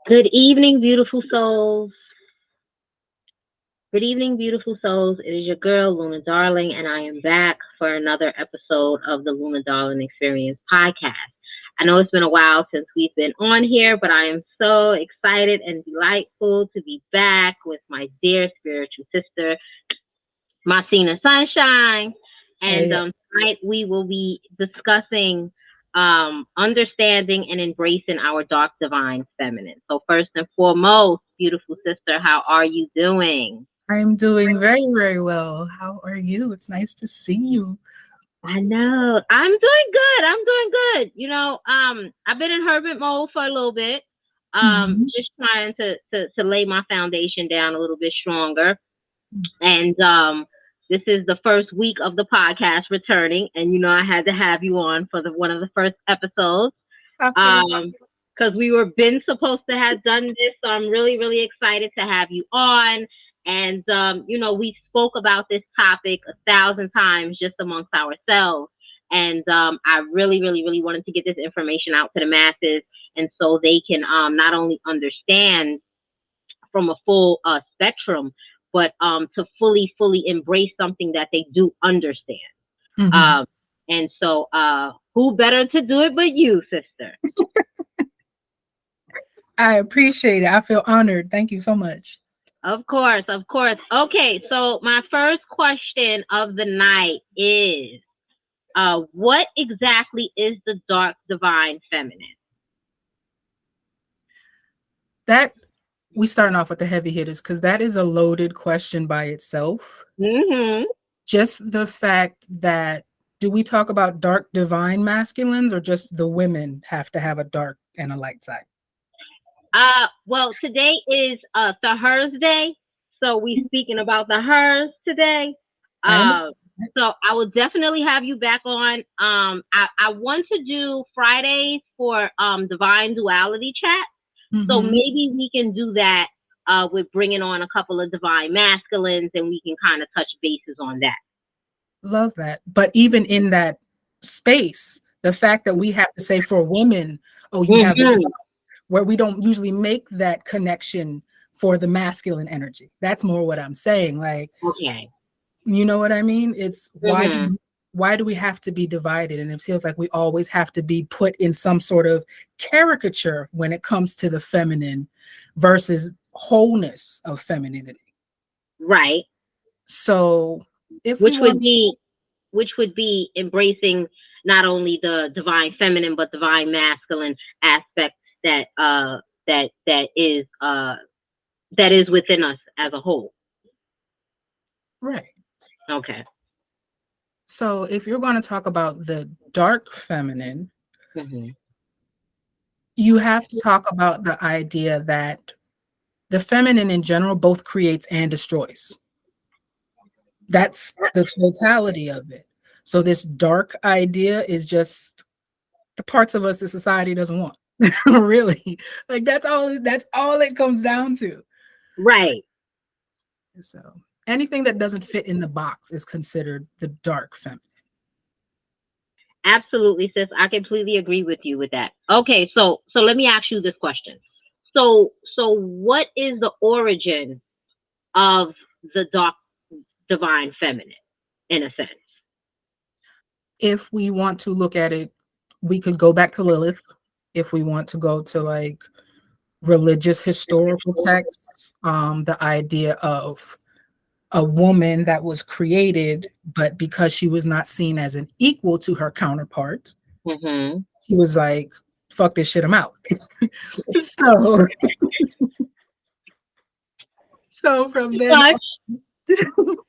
Good evening, beautiful souls. Good evening, beautiful souls. It is your girl, Luna Darling, and I am back for another episode of the Luna Darling Experience podcast. I know it's been a while since we've been on here, but I am so excited and delightful to be back with my dear spiritual sister, my Sheena Sunshine. And Hey, tonight we will be discussing understanding and embracing our dark divine feminine. So, first and foremost, beautiful sister, how are you doing? I'm doing very, very well. How are you? It's nice to see you. I know. I'm doing good. I'm doing good. I've been in hermit mode for a little bit. Mhm. Just trying to lay my foundation down a little bit stronger. And this is the first week of the podcast returning, and I had to have you on for the one of the first episodes. I feel it. Because we were been supposed to have done this, so I'm really really excited to have you on. And we spoke about this topic 1,000 times just amongst ourselves. And I really, really, really wanted to get this information out to the masses, and so they can not only understand from a full spectrum, but to fully embrace something that they do understand. Mhm. Um, and so, who better to do it but you, sister? I appreciate it. I feel honored. Thank you so much. Of course, of course. Okay, so my first question of the night is, what exactly is the dark divine feminine? That we starting off with the heavy hitters because that is a loaded question by itself. Mm-hmm. Just the fact that do we talk about dark divine masculines or just the women have to have a dark and a light side? Well, today is the hers day, so we speaking about the hers today. I Uh, understand. so I will definitely have you back on. I want to do Fridays for divine duality chat, so Mhm. maybe we can do that with bringing on a couple of divine masculines, and we can kind of touch bases on that. Love that. But even in that space, the fact that we have to say for women, oh, you have the Mm-hmm. where we don't usually make that connection for the masculine energy. That's more what I'm saying. Like, Okay. you know what I mean? It's Mm-hmm. why do we have to be divided? And it feels like we always have to be put in some sort of caricature when it comes to the feminine versus wholeness of femininity. Right. So if we Which would want, be which would be embracing not only the divine feminine but divine masculine aspect that that is within us as a whole. right. Okay. So if you're going to talk about the dark feminine, Hmm. you have to talk about the idea that the feminine in general both creates and destroys. That's the totality of it. So this dark idea is just the parts of us that society doesn't want. Really. Like that's all it comes down to. So, Right. so anything that doesn't fit in the box is considered the dark feminine. Absolutely, sis. I completely agree with you with that. Okay, so let me ask you this question. So what is the origin of the dark divine feminine in a sense? If we want to look at it, we could go back to Lilith. If we want to go to like religious historical texts, the idea of a woman that was created, but because she was not seen as an equal to her counterpart, Hmm. she was like, fuck this shit, I'm out. so so from then Touch.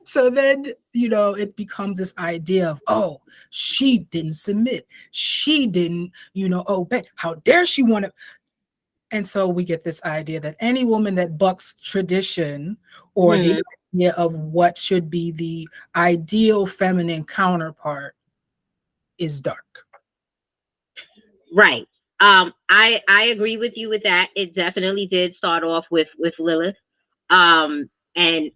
so then it becomes this idea of, oh, she didn't submit, she didn't, oh, bet how dare she want to. And so we get this idea that any woman that bucks tradition or the Hmm. idea of what should be the ideal feminine counterpart is dark. Right. I agree with you with that. It definitely did start off with Lilith. And, and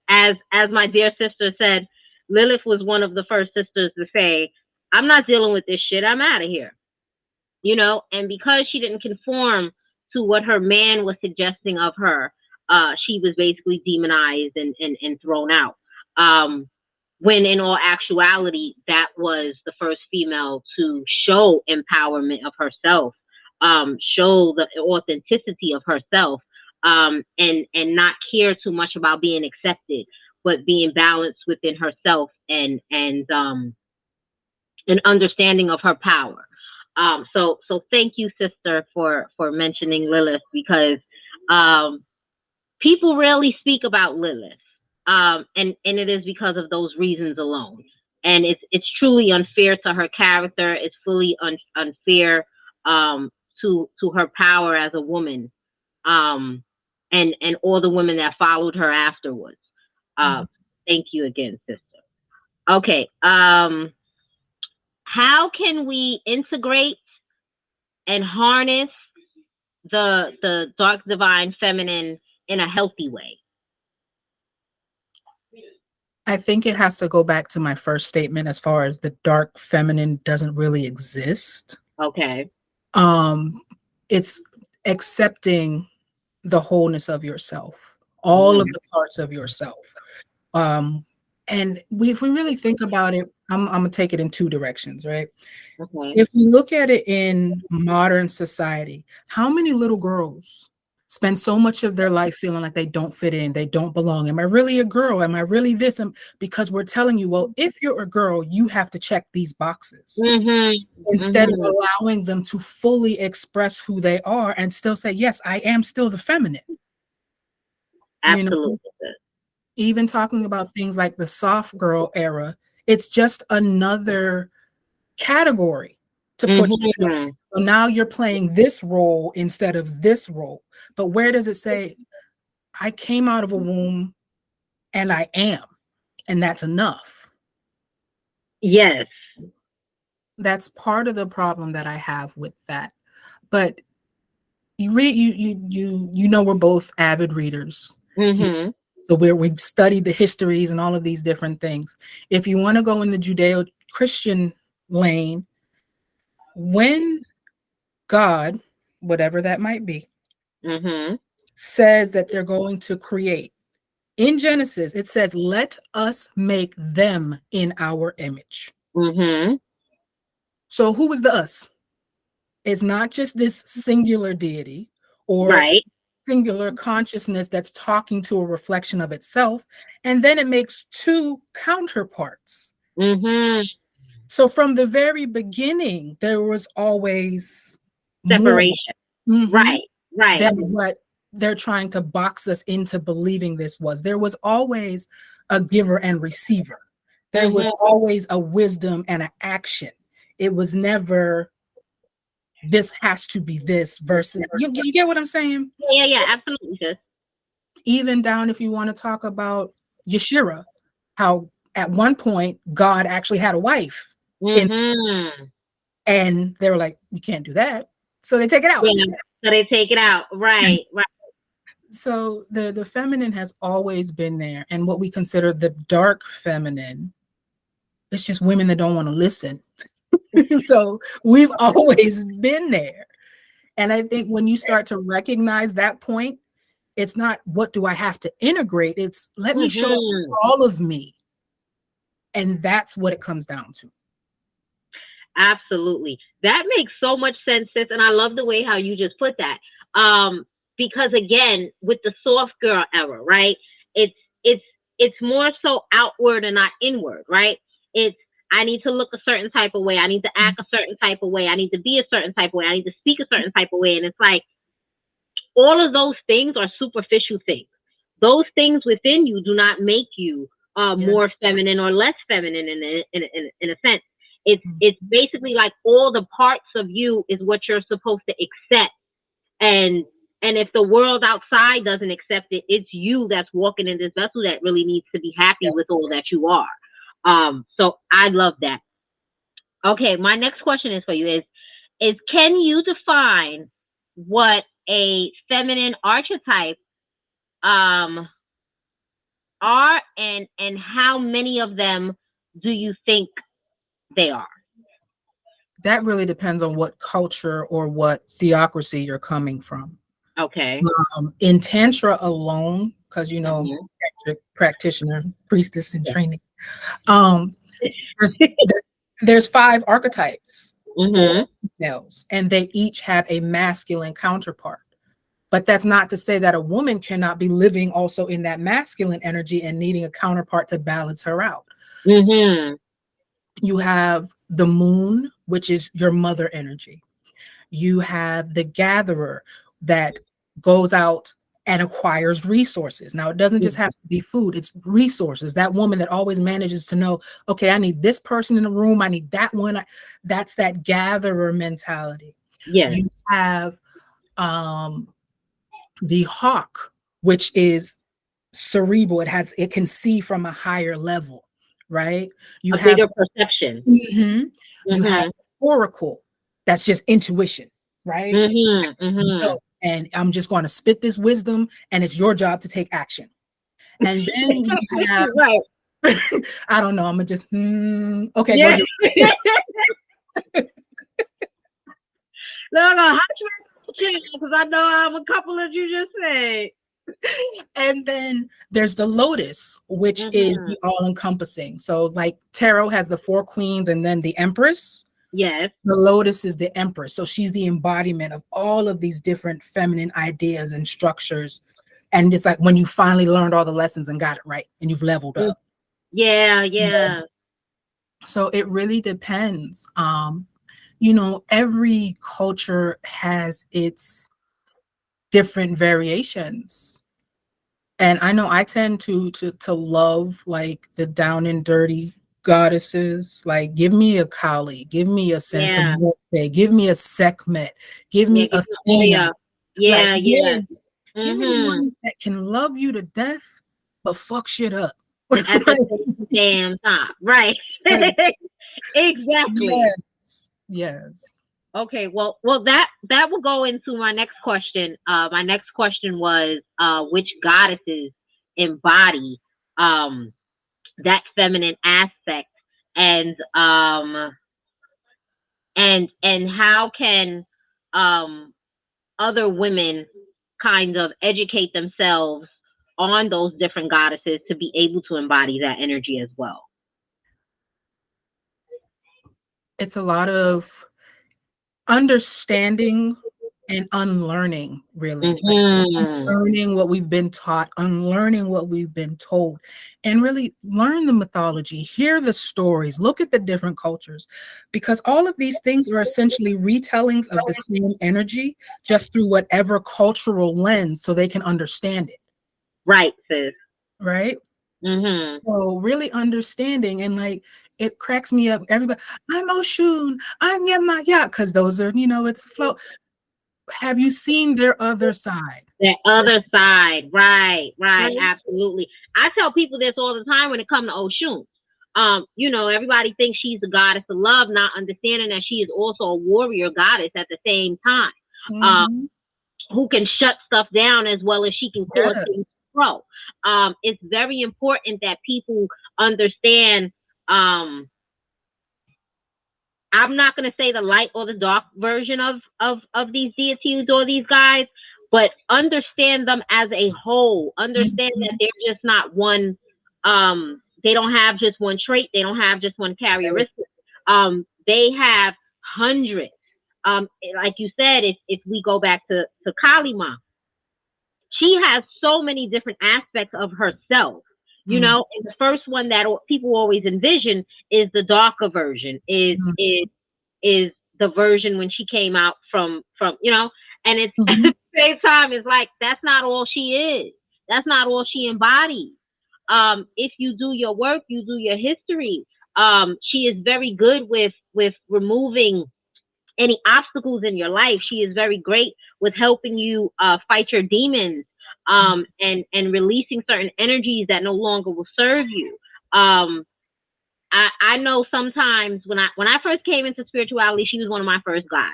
as my dear sister said, Lilith was one of the first sisters to say, "I'm not dealing with this shit. I'm out of here." and because she didn't conform to what her man was suggesting of her, she was basically demonized and thrown out. Um, when in all actuality, that was the first female to show empowerment of herself, show the authenticity of herself, and not care too much about being accepted, but being balanced within herself and an understanding of her power. So thank you, sister, for mentioning Lilith, because um, people rarely speak about Lilith, and it is because of those reasons alone. And it's truly unfair to her character. It's fully unfair, to her power as a woman, um, and all the women that followed her afterwards. Uh, Mhm. Thank you again, sister. Okay. How can we integrate and harness the dark divine feminine in a healthy way? I think it has to go back to my first statement as far as the dark feminine doesn't really exist. Okay. Um, it's accepting the wholeness of yourself, all of Mm-hmm. the parts of yourself. Um, and if we really think about it, I'm gonna take it in two directions, right? Okay. If we look at it in modern society, how many little girls spend so much of their life feeling like they don't fit in, they don't belong? Am I really a girl? Am I really this? Because we're telling you, well, if you're a girl, you have to check these boxes Mm-hmm. instead of Mm-hmm. allowing them to fully express who they are and still say, yes, I am still the feminine. You know, Absolutely. even talking about things like the soft girl era, it's just another category to put yourself. Mm-hmm. So now you're playing this role instead of this role. But where does it say, I came out of a womb and I am, and that's enough? Yes. That's part of the problem that I have with that. But you read, you know, we're both avid readers. Mm-hmm. So we've studied the histories and all of these different things. If you want to go in the Judeo-Christian lane, when God, whatever that might be, Mm-hmm. says that they're going to create, in Genesis, it says, let us make them in our image. Mm-hmm. So who is the us? It's not just this singular deity or Right. singular consciousness that's talking to a reflection of itself. And then it makes two counterparts. Mm-hmm. So from the very beginning, there was always more. Separation. Mhm. Right. Right. Than what they're trying to box us into believing this was. There was always a giver and receiver. There was Mm-hmm. always a wisdom and an action. It was never this has to be this versus you get what I'm saying? Yeah, yeah, absolutely, sis. Even down if you want to talk about Yeshira, how at one point God actually had a wife in, Mm-hmm. and they were like, you can't do that. So they take it out. Yeah. So they take it out. Right. Right. So the feminine has always been there, and what we consider the dark feminine, it's just women that don't want to listen. So we've always been there. And I think when you start to recognize that point, it's not what do I have to integrate, it's let me show Mm-hmm. all of me. And that's what it comes down to. Absolutely. That makes so much sense, sis. And I love the way how you just put that. Um, because again, with the soft girl era, right? It's it's it's more so outward and not inward, right? It's I need to look a certain type of way. I need to act a certain type of way. I need to be a certain type of way. I need to speak a certain type of way. And it's like all of those things are superficial things. Those things within you do not make you Yeah. more feminine or less feminine in a sense. It's basically like all the parts of you is what you're supposed to accept, and and if the world outside doesn't accept it, it's you that's walking in this vessel that really needs to be happy with all that you are. So I love that. Okay, my next question is for you is can you define what a feminine archetype um are, and how many of them do you think they are? That really depends on what culture or what theocracy you're coming from. Okay. In Tantra alone, because you know, Mhm. practitioner, priestess in Yeah. training, um, there's there's 5 archetypes for Mhm. males, and they each have a masculine counterpart. But that's not to say that a woman cannot be living also in that masculine energy and needing a counterpart to balance her out. So Mhm. you have the moon, which is your mother energy. You have the gatherer that goes out and acquires resources. Now, it doesn't just have to be food, it's resources. That woman that always manages to know, okay, I need this person in the room, I need that one. That's that gatherer mentality. Yes. You have um, the hawk, which is cerebral. It can see from a higher level, right? You A have bigger perception. mhm, you have Mhm. oracle. That's just intuition, right? Mhm. Mhm. No, and I'm just going to spit this wisdom, and it's your job to take action. And then you have, Right. I don't know, I'm gonna just, okay, go Yeah. do this. No, no. How you because I know I have a couple that you just said. And then there's the lotus, which is Mhm. the all encompassing. So, like, tarot has the 4 queens and then the empress. Yes. The lotus is the empress. So, she's the embodiment of all of these different feminine ideas and structures. And it's like when you finally learned all the lessons and got it right and you've leveled Mm. up. Yeah. Yeah. So it really depends. You know, every culture has its different variations. And I know I tend to love like the down and dirty goddesses. Like, give me a Kali, give me a Santa Yeah. Muerte, give me a Sekhmet, give Yeah. me Give me Athena. Oya. Like, Yeah. yeah, Yeah. give me the Mhm. one that can love you to death, but fuck shit up. At the Right? same damn time. Right. Yes, Exactly. yes, yes. Okay, well, that will go into my next question. My next question was, which goddesses embody um that feminine aspect, and and how can other women kind of educate themselves on those different goddesses to be able to embody that energy as well. It's a lot of understanding and unlearning, really, like Mhm. unlearning what we've been taught, unlearning what we've been told, and really learn the mythology, hear the stories, look at the different cultures, because all of these things are essentially retellings of the same energy, just through whatever cultural lens, so they can understand it, Right, sis. right? Mhm. So really understanding, and like it cracks me up. Everybody, I'm Oshun, I'm Yamaya, because those are, it's flow. Have you seen their other side? The other side, right, right, Right? absolutely. I tell people this all the time when it comes to Oshun. Everybody thinks she's the goddess of love, not understanding that she is also a warrior goddess at the same time, um, Mhm. who can shut stuff down as well as she can cause Yes. things to grow. It's very important that people understand. I'm not going to say the light or the dark version of these deities or these guys, but understand them as a whole. Understand that Mhm. they're just not one. They don't have just one trait. They don't have just one Right. characteristic. They have hundreds. Like you said, if we go back to Kalima, she has so many different aspects of herself. Mm, And the first one that people always envision is the darker version. Is mm, is is the version when she came out from. And it's at mhm, the same time, it's like that's not all she is. That's not all she embodies. If you do your work, you do your history. She is very good with removing any obstacles in your life. She is very great with helping you fight your demons, mm, and releasing certain energies that no longer will serve you. Um, I know sometimes when I first came into spirituality, she was one of my first guys.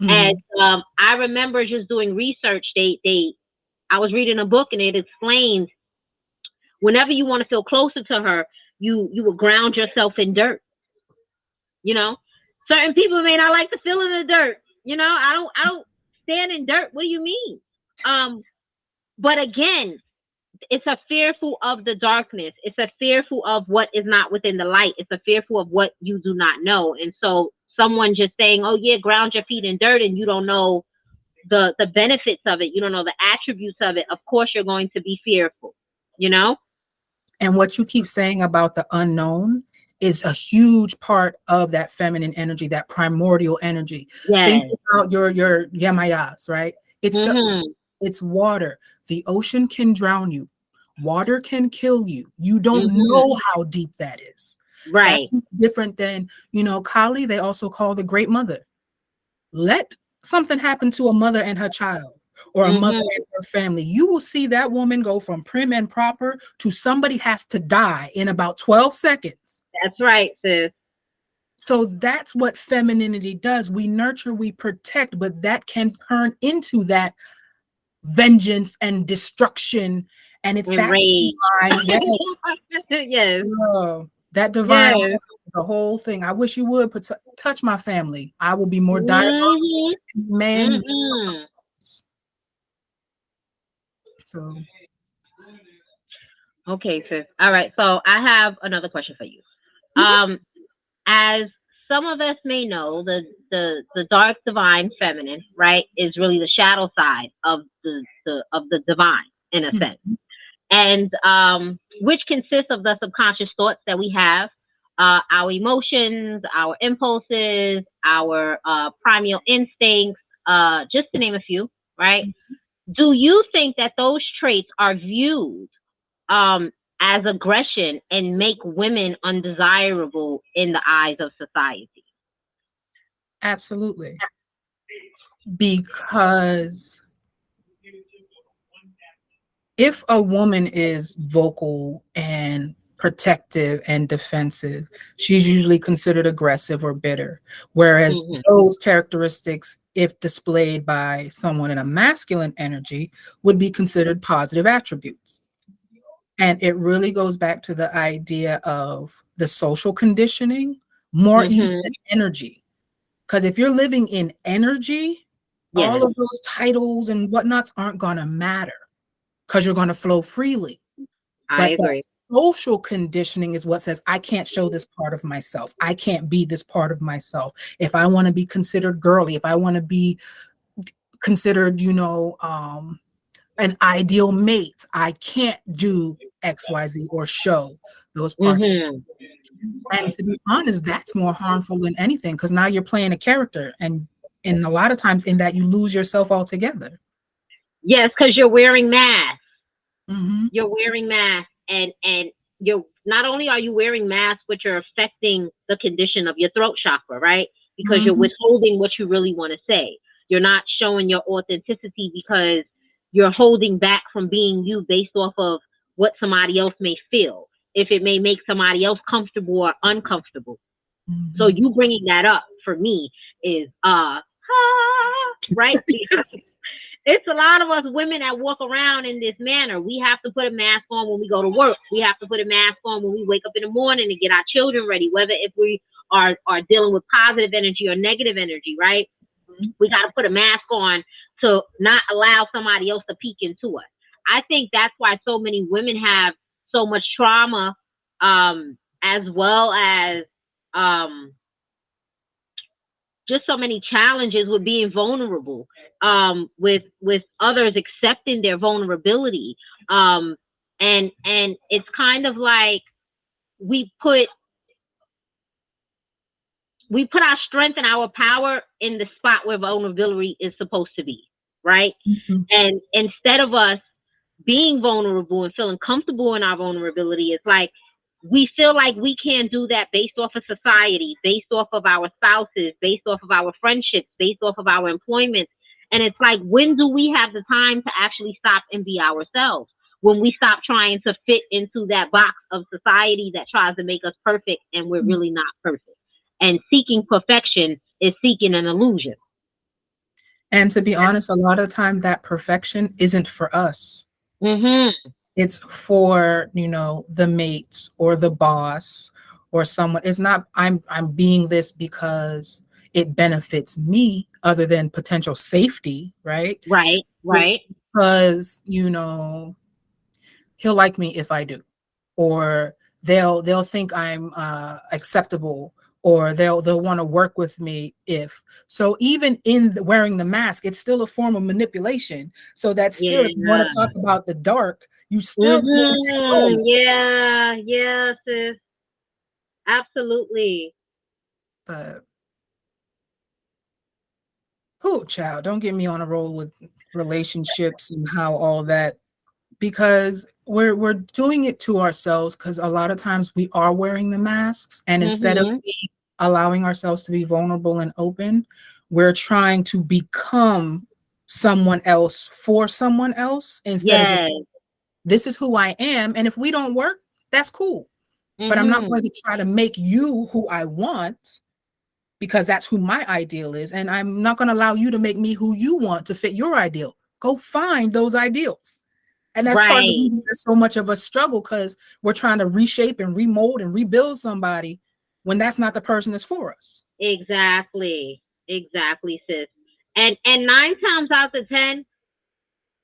And mhm, I remember just doing research. I was reading a book and it explained whenever you want to feel closer to her, you would ground yourself in dirt, you know. Certain people may not like to feel in the dirt. I don't stand in dirt. What do you mean? Um, but again, it's a fearful of the darkness. It's a fearful of what is not within the light. It's a fearful of what you do not know. And so someone just saying, "Oh yeah, ground your feet in dirt," and you don't know the benefits of it. You don't know the attributes of it. Of course, you're going to be fearful. You know? And what you keep saying about the unknown is a huge part of that feminine energy, that primordial energy. Think Yes. about your yamayas, right? It's the Mhm. it's water. The ocean can drown you. Water can kill you. You don't Mhm. know how deep that is. Right. That's different than, Kali, they also call the great mother. Let something happen to a mother and her child, or a mother Mhm. and her family. You will see that woman go from prim and proper to somebody has to die in about 12 seconds. That's right, sis. So that's what femininity does. We nurture, we protect, but that can turn into that vengeance and destruction. And it's And that rage. divine, yes, Yes. that divine, Yes. the whole thing. I wish you would touch my family. I will be more diabolical Mhm. man. Mhm. So, Okay, sis. All right. So I have another question for you. mhm, Um, as some of us may know, the dark divine feminine, right, is really the shadow side of the divine in a sense, mhm, and which consists of the subconscious thoughts that we have, our emotions, our impulses, our primal instincts, just to name a few, right? Do you think that those traits are viewed um, as aggression and make women undesirable in the eyes of society? absolutely. Because if a woman is vocal and protective and defensive, she's usually considered aggressive or bitter. Whereas Hmm. those characteristics, if displayed by someone in a masculine energy, would be considered positive attributes. And it really goes back to the idea of the social conditioning more even Hmm. than energy. Because if you're living in energy, all Yes, of those titles and whatnots aren't going to matter because you're going to flow freely. I But that agree. social conditioning is what says, I can't show this part of myself. I can't be this part of myself. If I want to be considered girly, if I want to be considered, an ideal mate, I can't do XYZ or show those parts. Hmm. And to be honest, that's more harmful than anything because now you're playing a character. And a lot of times in that, you lose yourself altogether. Yes, because you're wearing masks. Hmm. You're wearing masks, and you're not only are you wearing masks, but you're affecting the condition of your throat chakra, right? Because you're Hmm. withholding what you really want to say. You're not showing your authenticity because you're holding back from being you based off of what somebody else may feel. If it may make somebody else comfortable or uncomfortable. So Hmm. you bringing that up for me is right, because it's a lot of us women that walk around in this manner. We have to put a mask on when we go to work. We have to put a mask on when we wake up in the morning to get our children ready, whether if we are dealing with positive energy or negative energy, right? We got to put a mask on to not allow somebody else to peek into us. I think that's why so many women have so much trauma, as well as um, just so many challenges with being vulnerable, with others accepting their vulnerability, um, and it's kind of like we put we put our strength and our power in the spot where vulnerability is supposed to be, right? Hmm. And instead of us being vulnerable and feeling comfortable in our vulnerability, it's like we feel like we can't do that based off of society, based off of our spouses, based off of our friendships, based off of our employment. And it's like, when do we have the time to actually stop and be ourselves? When we stop trying to fit into that box of society that tries to make us perfect and we're really not perfect. And seeking perfection is seeking an illusion. And to be honest, a lot of time that perfection isn't for us. Mm-hmm. It's for, the mates or the boss or someone. It's not I'm being this because it benefits me other than potential safety, right? Right, It's right. because, he'll like me if I do, or they'll think I'm acceptable, or they'll want to work with me if. So even in wearing the mask, it's still a form of manipulation. So that's still, if you want to Yeah. talk about the dark, you still can't let go. Yeah, yeah, sis. Absolutely. But who, child, don't get me on a roll with relationships and how all that, because we're doing it to ourselves, because a lot of times we are wearing the masks, and instead of Mm-hmm. allowing ourselves to be vulnerable and open, we're trying to become someone else for someone else, instead of just, Yes. this is who I am, and if we don't work, that's cool, but I'm not Mm-hmm. going to try to make you who I want, because that's who my ideal is, and I'm not going to allow you to make me who you want to fit your ideal. Go find those ideals. And that's part of the Right. reason there's so much of a struggle, because we're trying to reshape and remold and rebuild somebody when that's not the person that's for us. Exactly. Exactly, sis. And 9 times out of 10,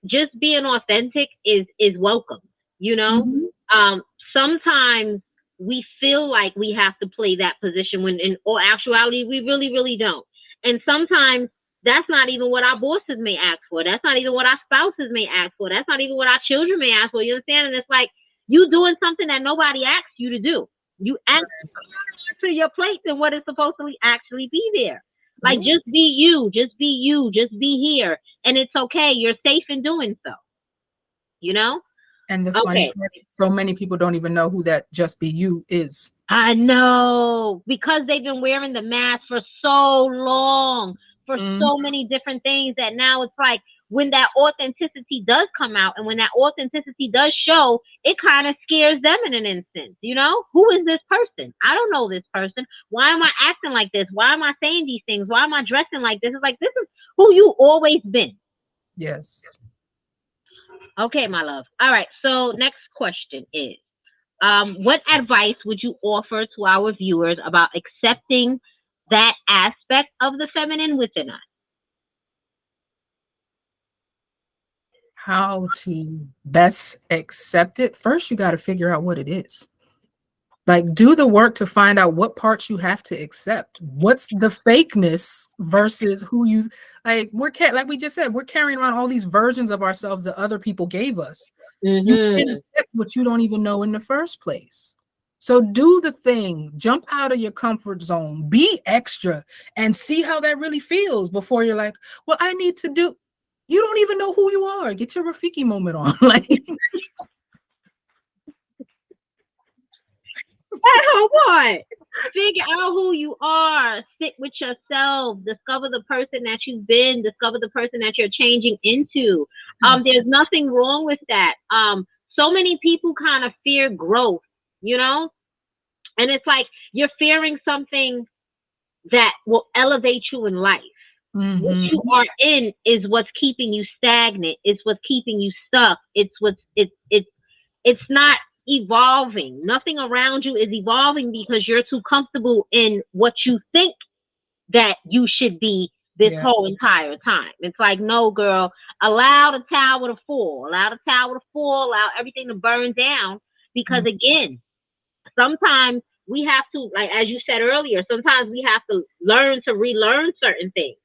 just being authentic is welcome. You know, Mm-hmm. um, sometimes we feel like we have to play that position when in all actuality we really really don't. And sometimes that's not even what our bosses may ask for. That's not even what our spouses may ask for. That's not even what our children may ask for. You understand? And it's like you doing something that nobody asked you to do. You ask to your plate than what is supposed to actually be there. Like Yeah. just be you, just be you, just be here, and it's okay. You're safe in doing so. You know? And the funny Okay. part, so many people don't even know who that Just Be You is. I know because they've been wearing the mask for so long, for Mm, so many different things that now it's like when that authenticity does come out and when that authenticity does show, it kind of scares them in an instance. You know, who is this person? I don't know this person. Why am I acting like this? Why am I saying these things? Why am I dressing like this? It's like this is who you always been. yes. Okay, my love. All right. So next question is, what advice would you offer to our viewers about accepting that aspect of the feminine within us? How to best accept it? First, you got to figure out what it is. Like, do the work to find out what parts you have to accept. What's the fakeness versus who you, like, like we just said, we're carrying around all these versions of ourselves that other people gave us. You can't Mm-hmm. accept what you don't even know in the first place. So do the thing, jump out of your comfort zone, be extra, and see how that really feels before you're like, well, I need to do. You don't even know who you are. Get your Rafiki moment on. Like, Hold on. Figure out who you are. Sit with yourself. Discover the person that you've been. Discover the person that you're changing into. yes. There's nothing wrong with that. So many people kind of fear growth, you know, and it's like you're fearing something that will elevate you in life. What you Mm-hmm. are in is what's keeping you stagnant. It's what's keeping you stuck. It's not evolving. Nothing around you is evolving because you're too comfortable in what you think that you should be this Yeah. whole entire time. It's like, no, girl, allow the tower to fall. Allow the tower to fall. Allow everything to burn down. Because Mm-hmm. again, sometimes we have to, like as you said earlier, sometimes we have to learn to relearn certain things.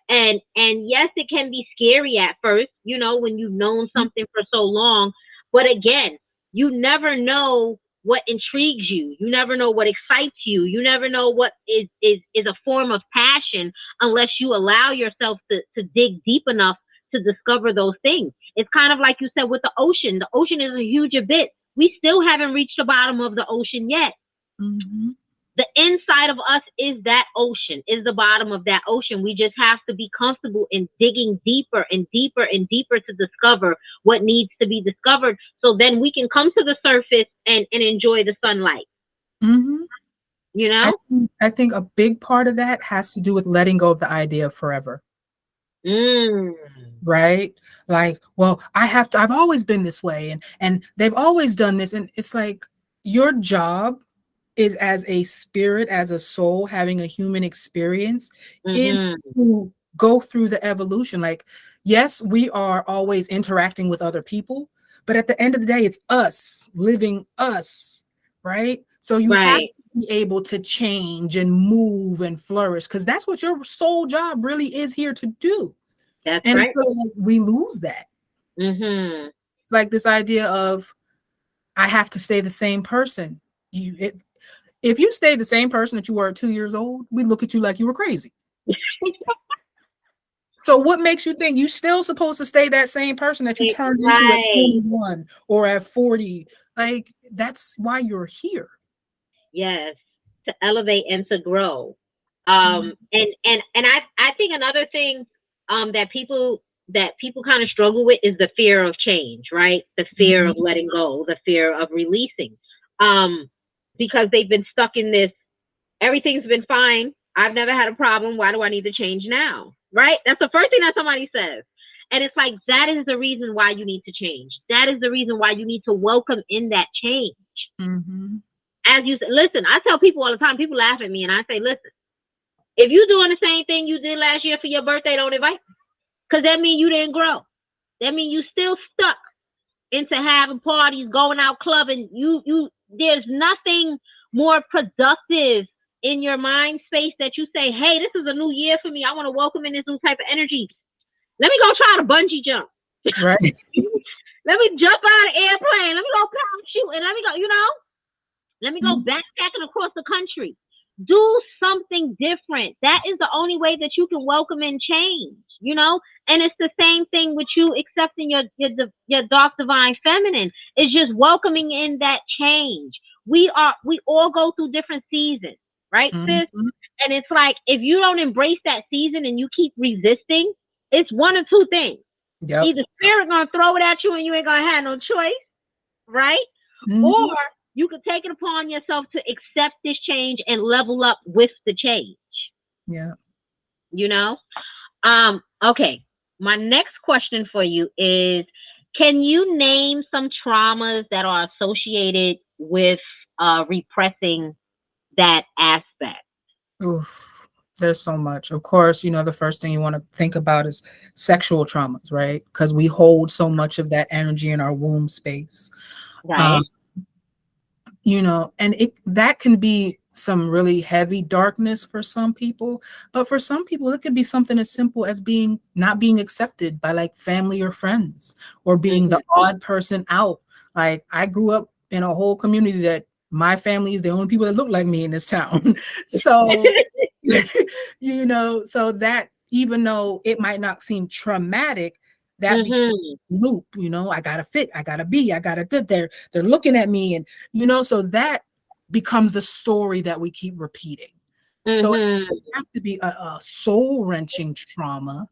And yes, it can be scary at first, you know, when you've known something for so long. But again, you never know what intrigues you. You never know what excites you. You never know what is a form of passion unless you allow yourself to dig deep enough to discover those things. It's kind of like you said with the ocean. The ocean is a huge abyss. We still haven't reached the bottom of the ocean yet. Mm-hmm. The inside of us is that ocean, is the bottom of that ocean. We just have to be comfortable in digging deeper and deeper and deeper to discover what needs to be discovered. So then we can come to the surface and enjoy the sunlight, Mm-hmm. you I know? I think a big part of that has to do with letting go of the idea of forever, Mm. right? Like, well, I've always been this way, and they've always done this, and it's like your job. is as a spirit, as a soul, having a human experience, is Mhm. to go through the evolution. Like, yes, we are always interacting with other people, but at the end of the day, it's us living us, right? So you have Right. to be able to change and move and flourish because that's what your soul job really is here to do. That's And I right. feel like we lose that. Mhm. It's like this idea of I have to stay the same person. If you stayed the same person that you were at 2 years old, we look at you like you were crazy. So what makes you think you still supposed to stay that same person that you turned into at Right. 21 or at 40? Like that's why you're here. Yes. To elevate and to grow. Mhm. And I think another thing that people kind of struggle with is the fear of change, right? The fear of Mhm. letting go, the fear of releasing. Um, because they've been stuck in this, everything's been fine. I've never had a problem. Why do I need to change now? Right? That's the first thing that somebody says. And it's like, that is the reason why you need to change. That is the reason why you need to welcome in that change. Mhm. As you said, listen, I tell people all the time, people laugh at me and I say, listen, if you're doing the same thing you did last year for your birthday, don't invite me. Because that means you didn't grow. That means you still stuck into having parties, going out clubbing. There's nothing more productive in your mind space that you say, hey, this is a new year for me. I want to welcome in this new type of energy. Let me go try to bungee jump. Right. Let me jump out of an airplane. Let me go parachute and let me go, let me go Mhm. backpacking across the country. Do something different. That is the only way that you can welcome in change. And it's the same thing with you accepting your dark divine feminine. It's just welcoming in that change. We all go through different seasons, right, sis? Mhm. And it's like if you don't embrace that season and you keep resisting, it's one of two things. Yep. Either spirit gonna throw it at you and you ain't gonna have no choice, right? Or Mhm. you could take it upon yourself to accept this change and level up with the change, Yeah. you know? Okay. My next question for you is, can you name some traumas that are associated with repressing that aspect? Oof. There's so much. Of course, the first thing you want to think about is sexual traumas, right? Because we hold so much of that energy in our womb space. Um, Right? and it that can be some really heavy darkness for some people, but for some people it could be something as simple as being not being accepted by like family or friends, or being the Mm-hmm. odd person out. Like I grew up in a whole community that my family is the only people that look like me in this town. So so that even though it might not seem traumatic, that becomes Mm-hmm. loop. I gotta fit, I gotta be, I gotta good. They're looking at me, and so that becomes the story that we keep repeating. So it Mm-hmm. doesn't have to be a soul wrenching trauma.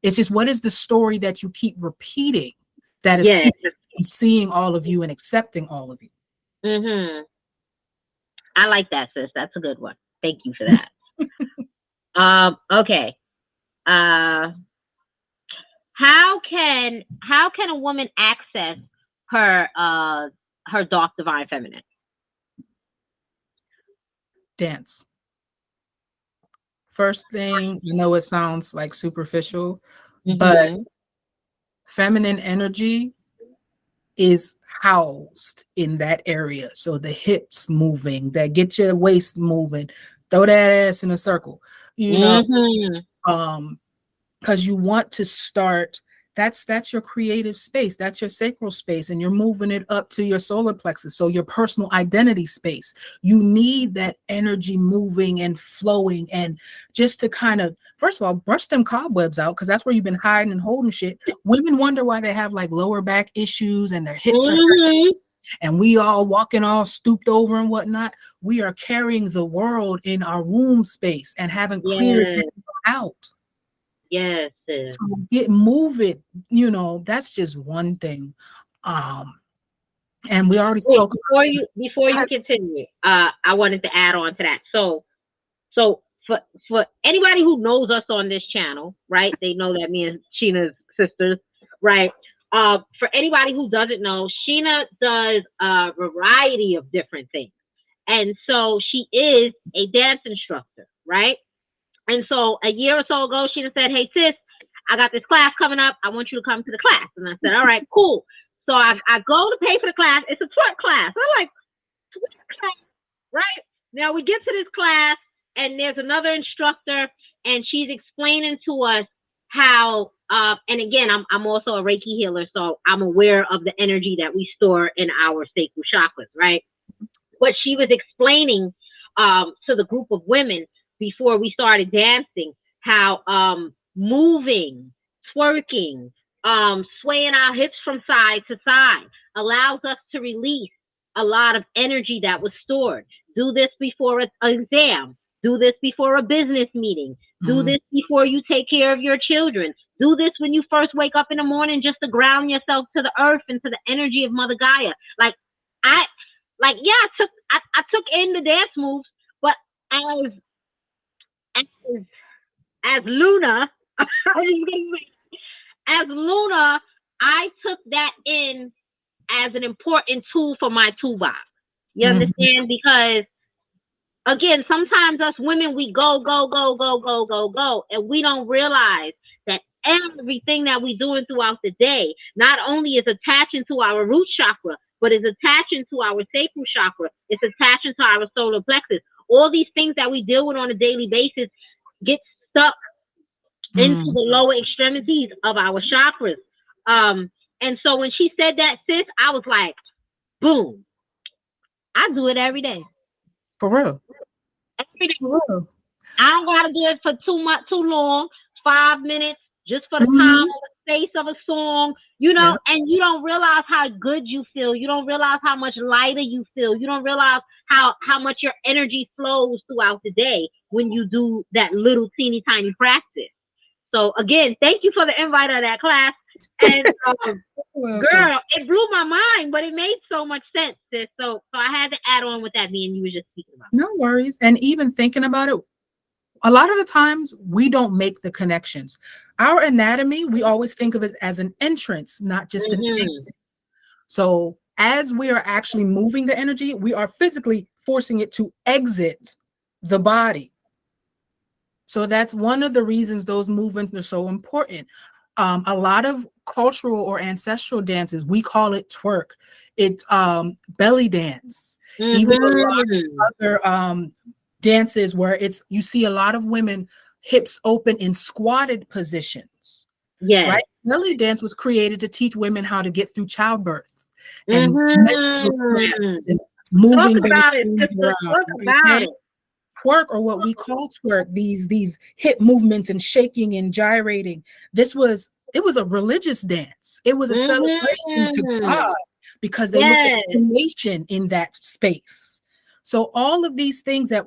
It's just, what is the story that you keep repeating that is Yes. keeping from seeing all of you and accepting all of you? Mm-hmm. I like that, sis. That's a good one. Thank you for that. Okay. Uh, how can a woman access her her dark divine feminine? Dance. First thing, it sounds like superficial, but Mm-hmm. feminine energy is housed in that area. So the hips moving, that get your waist moving, throw that ass in a circle, you know, Mm-hmm. um, because you want to start. That's your creative space, that's your sacral space, and you're moving it up to your solar plexus, so your personal identity space. You need that energy moving and flowing, and just to kind of, first of all, brush them cobwebs out, because that's where you've been hiding and holding shit. Women wonder why they have like lower back issues and their hips are, Mm-hmm. and we all walking all stooped over and whatnot. We are carrying the world in our womb space and haven't cleared it Yes. out. Yes, sis. So move it, that's just one thing. Um, and we already Wait, spoke before you about. continue, I wanted to add on to that. So for anybody who knows us on this channel, right? They know that me and Sheena's sisters, right? For anybody who doesn't know, Sheena does a variety of different things. And so she is a dance instructor, right? And so a year or so ago, she said, "Hey, sis, I got this class coming up. I want you to come to the class." And I said, "All right, cool." So I go to pay for the class. It's a twerk class. I'm like, twerk class, right? Now we get to this class, and there's another instructor, and she's explaining to us how, and again, I'm also a Reiki healer, so I'm aware of the energy that we store in our sacral chakras, right? But she was explaining to the group of women before we started dancing how moving, twerking, swaying our hips from side to side allows us to release a lot of energy that was stored. Do this before an exam. Do this before a business meeting. Do Mm. this before you take care of your children. Do this when you first wake up in the morning just to ground yourself to the earth and to the energy of Mother Gaia. Like I yeah, I took in the dance moves, but as as as Luna, as Luna, I took that in as an important tool for my toolbox. You Mhm. understand? Because again, sometimes us women we go, go, go, go, go, go, go, and we don't realize that everything that we're doing throughout the day not only is attaching to our root chakra, but is attaching to our sacral chakra. It's attaching to our solar plexus. All these things that we deal with on a daily basis get stuck into Mm. the lower extremities of our chakras. And so when she said that, sis, I was like, boom, I do it every day. For real. Every day. For real. I don't gotta do it for too long, 5 minutes, just for the time Mhm. of the space of a song, you know, Yep. and you don't realize how good you feel. You don't realize how much lighter you feel. You don't realize how much your energy flows throughout the day when you do that little teeny tiny practice. So again, thank you for the invite of that class. And Welcome. girl, it blew my mind, but it made so much sense, sis. So I had to add on with that me and you was just speaking about. No worries. And even thinking about it, a lot of the times we don't make the connections. Our anatomy, we always think of it as an entrance, not just an Mm-hmm. exit. So as we are actually moving the energy, we are physically forcing it to exit the body. So that's one of the reasons those movements are so important. A lot of cultural or ancestral dances, we call it twerk. It's belly dance. Even a lot Mm-hmm. of other dances where it's you see a lot of women hips open in squatted positions, right? Yes. Belly dance was created to teach women how to get through childbirth and menstrual cramps Mm-hmm. and Talk moving those about it, things sister. around. Talk about Okay, it. twerk or what we call twerk, these hip movements and shaking and gyrating. It was a religious dance. It was a celebration to Mm-hmm. God because they looked at Yes. creation in that space. So all of these things that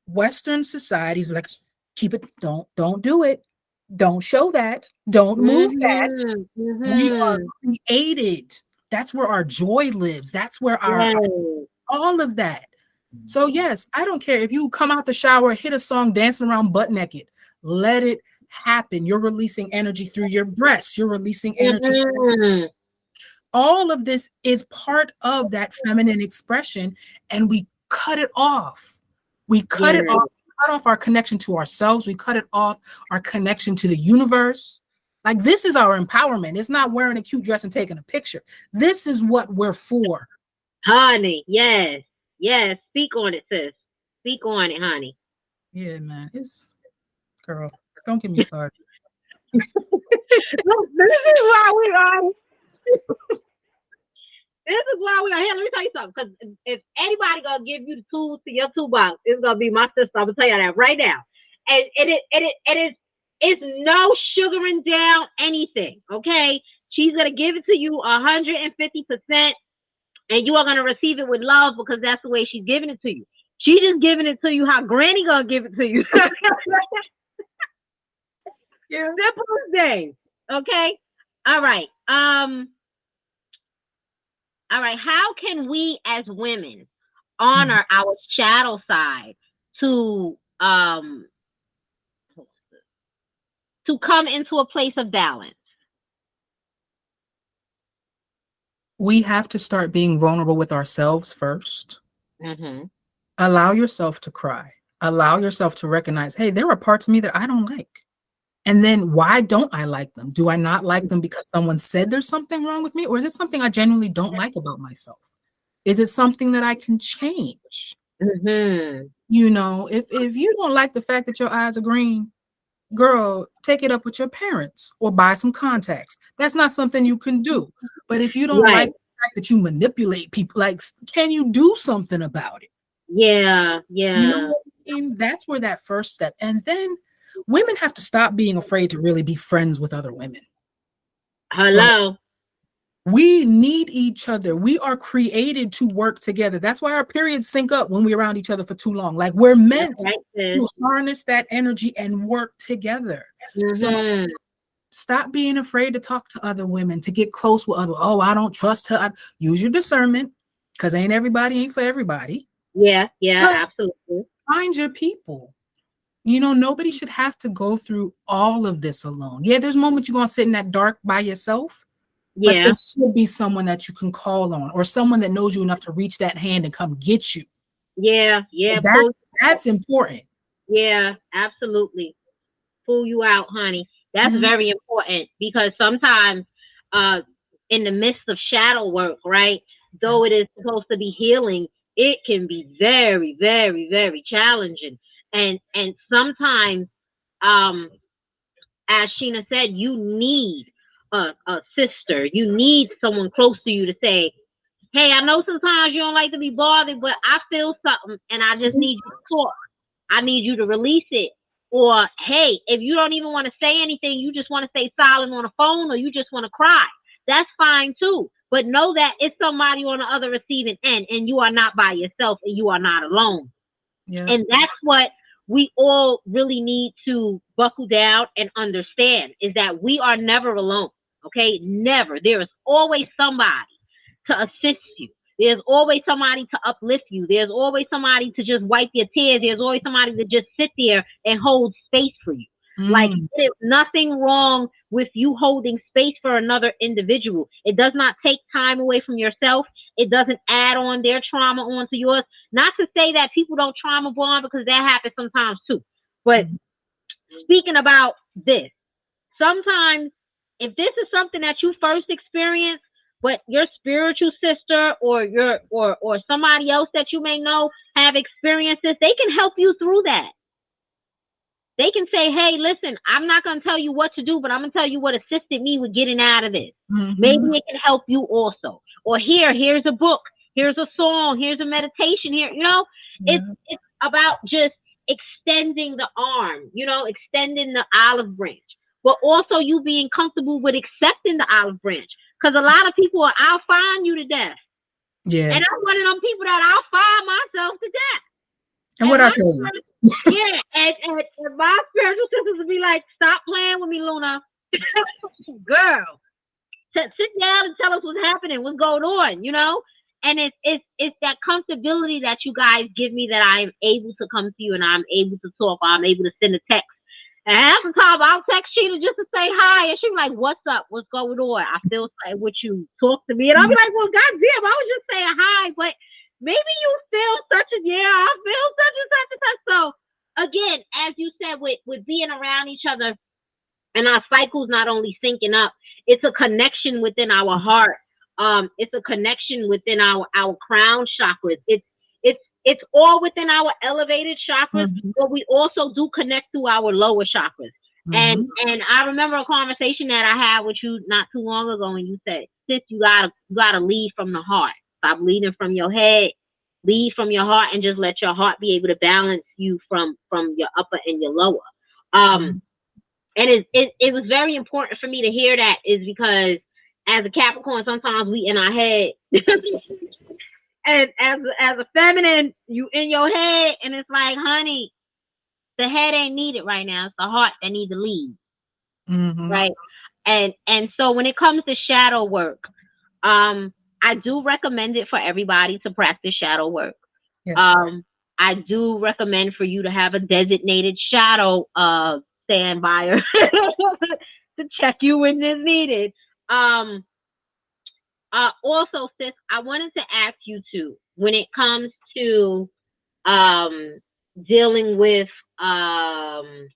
Western societies were like, keep it, don't do it, don't show that, don't move that. Mm-hmm. We are Mm-hmm. created. That's where our joy lives. That's where our Yes. all of that. So yes, I don't care if you come out the shower, hit a song, dancing around butt naked. Let it happen. You're releasing energy through your breasts. You're releasing energy. Mm-hmm. All of this is part of that feminine expression, and we cut it off. We cut it Yes. off. Cut off our connection to ourselves. We cut it off our connection to the universe. Like this is our empowerment. It's not wearing a cute dress and taking a picture. This is what we're for. Honey. Yes. Yes. Speak on it, sis. Speak on it, honey. Yeah, man. It's girl. Don't get me started. Look, this is why we are. This is why we are here. Let me tell you something. Because if anybody gonna give you the tools to your toolbox, it's gonna be my sister. I'm gonna tell you that right now. And it is it's no sugaring down anything. Okay, she's gonna give it to you 150%, and you are gonna receive it with love because that's the way she's giving it to you. She just giving it to you how Granny gonna give it to you. Yeah. Simple as day. Okay. All right. All right. How can we as women Mhm. honor our shadow side to come into a place of balance? We have to start being vulnerable with ourselves first. Mm-hmm. Allow yourself to cry. Allow yourself to recognize, hey, there are parts of me that I don't like. And then why don't I like them? Do I not like them because someone said there's something wrong with me? Or is it something I genuinely don't like about myself? Is it something that I can change? Mm-hmm. You know, if you don't like the fact that your eyes are green, girl, take it up with your parents or buy some contacts. That's not something you can do. But if you don't like Right. the fact that you manipulate people, like, can you do something about it? Yeah. You know Yeah. what I mean? That's where that first step. And then women have to stop being afraid to really be friends with other women. Like, Hello. we need each other. We are created to work together. That's why our periods sync up when we're around each other for too long. Like, we're That's meant right, sis. to harness that energy and work together. So Mm-hmm. stop being afraid to talk to other women, to get close with other. Oh, I don't trust her. Use your discernment, because ain't for everybody. Yeah. Yeah. But Absolutely. find your people. You know, nobody should have to go through all of this alone. Yeah, there's moments you're going to sit in that dark by yourself, but there Yeah. should be someone that you can call on, or someone that knows you enough to reach that hand and come get you. Yeah. Yeah. That Pull. that's important. Yeah. Absolutely. Pull you out, honey. That's Mhm. very important because sometimes, uh, in the midst of shadow work, right? Yeah. Though it is supposed to be healing, it can be very, very, very challenging. And sometimes, um, as Sheena said, you need a sister. You need someone close to you to say, "Hey, I know sometimes you don't like to be bothered, but I feel something, and I just Mhm. need you to talk. I need you to release it." Or, hey, if you don't even want to say anything, you just want to stay silent on the phone, or you just want to cry, that's fine too. But know that it's somebody on the other receiving end, and you are not by yourself, and you are not alone. Yeah. And that's what we all really need to buckle down and understand, is that we are never alone. Okay, never. There is always somebody to assist you. There's always somebody to uplift you. There's always somebody to just wipe your tears. There's always somebody to just sit there and hold space for you. Like, Mm. there's nothing wrong with you holding space for another individual. It does not take time away from yourself. It doesn't add on their trauma onto yours. Not to say that people don't trauma bond, because that happens sometimes too. But Mhm. speaking about this, sometimes if this is something that you first experience, but your spiritual sister or your or somebody else that you may know have experienced this, they can help you through that. They can say, "Hey, listen, I'm not going to tell you what to do, but I'm going to tell you what assisted me with getting out of this. Maybe Mhm. it can help you also." Or, here's a book, here's a song, here's a meditation here. Yeah. It's about just extending the arm, extending the olive branch, but also you being comfortable with accepting the olive branch. Because a lot of people are, "I'll find you to death." Yeah. And I'm one of them people that I'll find myself to death. And And what I my tell you. yeah, and my spiritual sisters would be like, "Stop playing with me, Luna." Girl, sit down and tell us what's happening, what's going on. And it's that comfortability that you guys give me, that I am able to come to you, and I'm able to talk, or I'm able to send a text. And half the time I'll text Sheena just to say hi, and she's like, "What's up? What's going on? I feel like what you talk to me." And I'll be like, "Well, goddamn, I was just saying hi, but maybe you feel such a, yeah, I feel such and such and such." So again, as you said, with being around each other, and our cycles not only syncing up, it's a connection within our heart. It's a connection within our crown chakras. It's all within our elevated chakras, Mhm. but we also do connect through our lower chakras. And Mhm. and I remember a conversation that I had with you not too long ago, and you said, "Sis, you gotta lead from the heart. Stop leading from your head. Lead from your heart, and just let your heart be able to balance you from your upper and your lower." Um, Mhm. and it was very important for me to hear that, is because as a Capricorn, sometimes we in our head, and as a feminine, you in your head, and it's like, honey, the head ain't needed right now. It's the heart that need to lead, Mhm. right? And so when it comes to shadow work, I do recommend it for everybody to practice shadow work. Yes. Um, I do recommend for you to have a designated shadow standby to check you when it's needed. Um, also, sis, I wanted to ask you too, when it comes to um, dealing with um,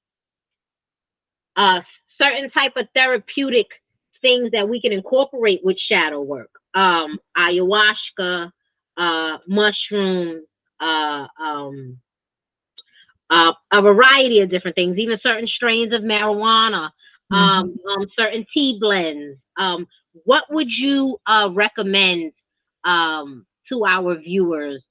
uh, certain type of therapeutic things that we can incorporate with shadow work. Ayahuasca, mushrooms, uh, um, a variety of different things, even certain strains of marijuana, Mhm. certain tea blends. What would you recommend to our viewers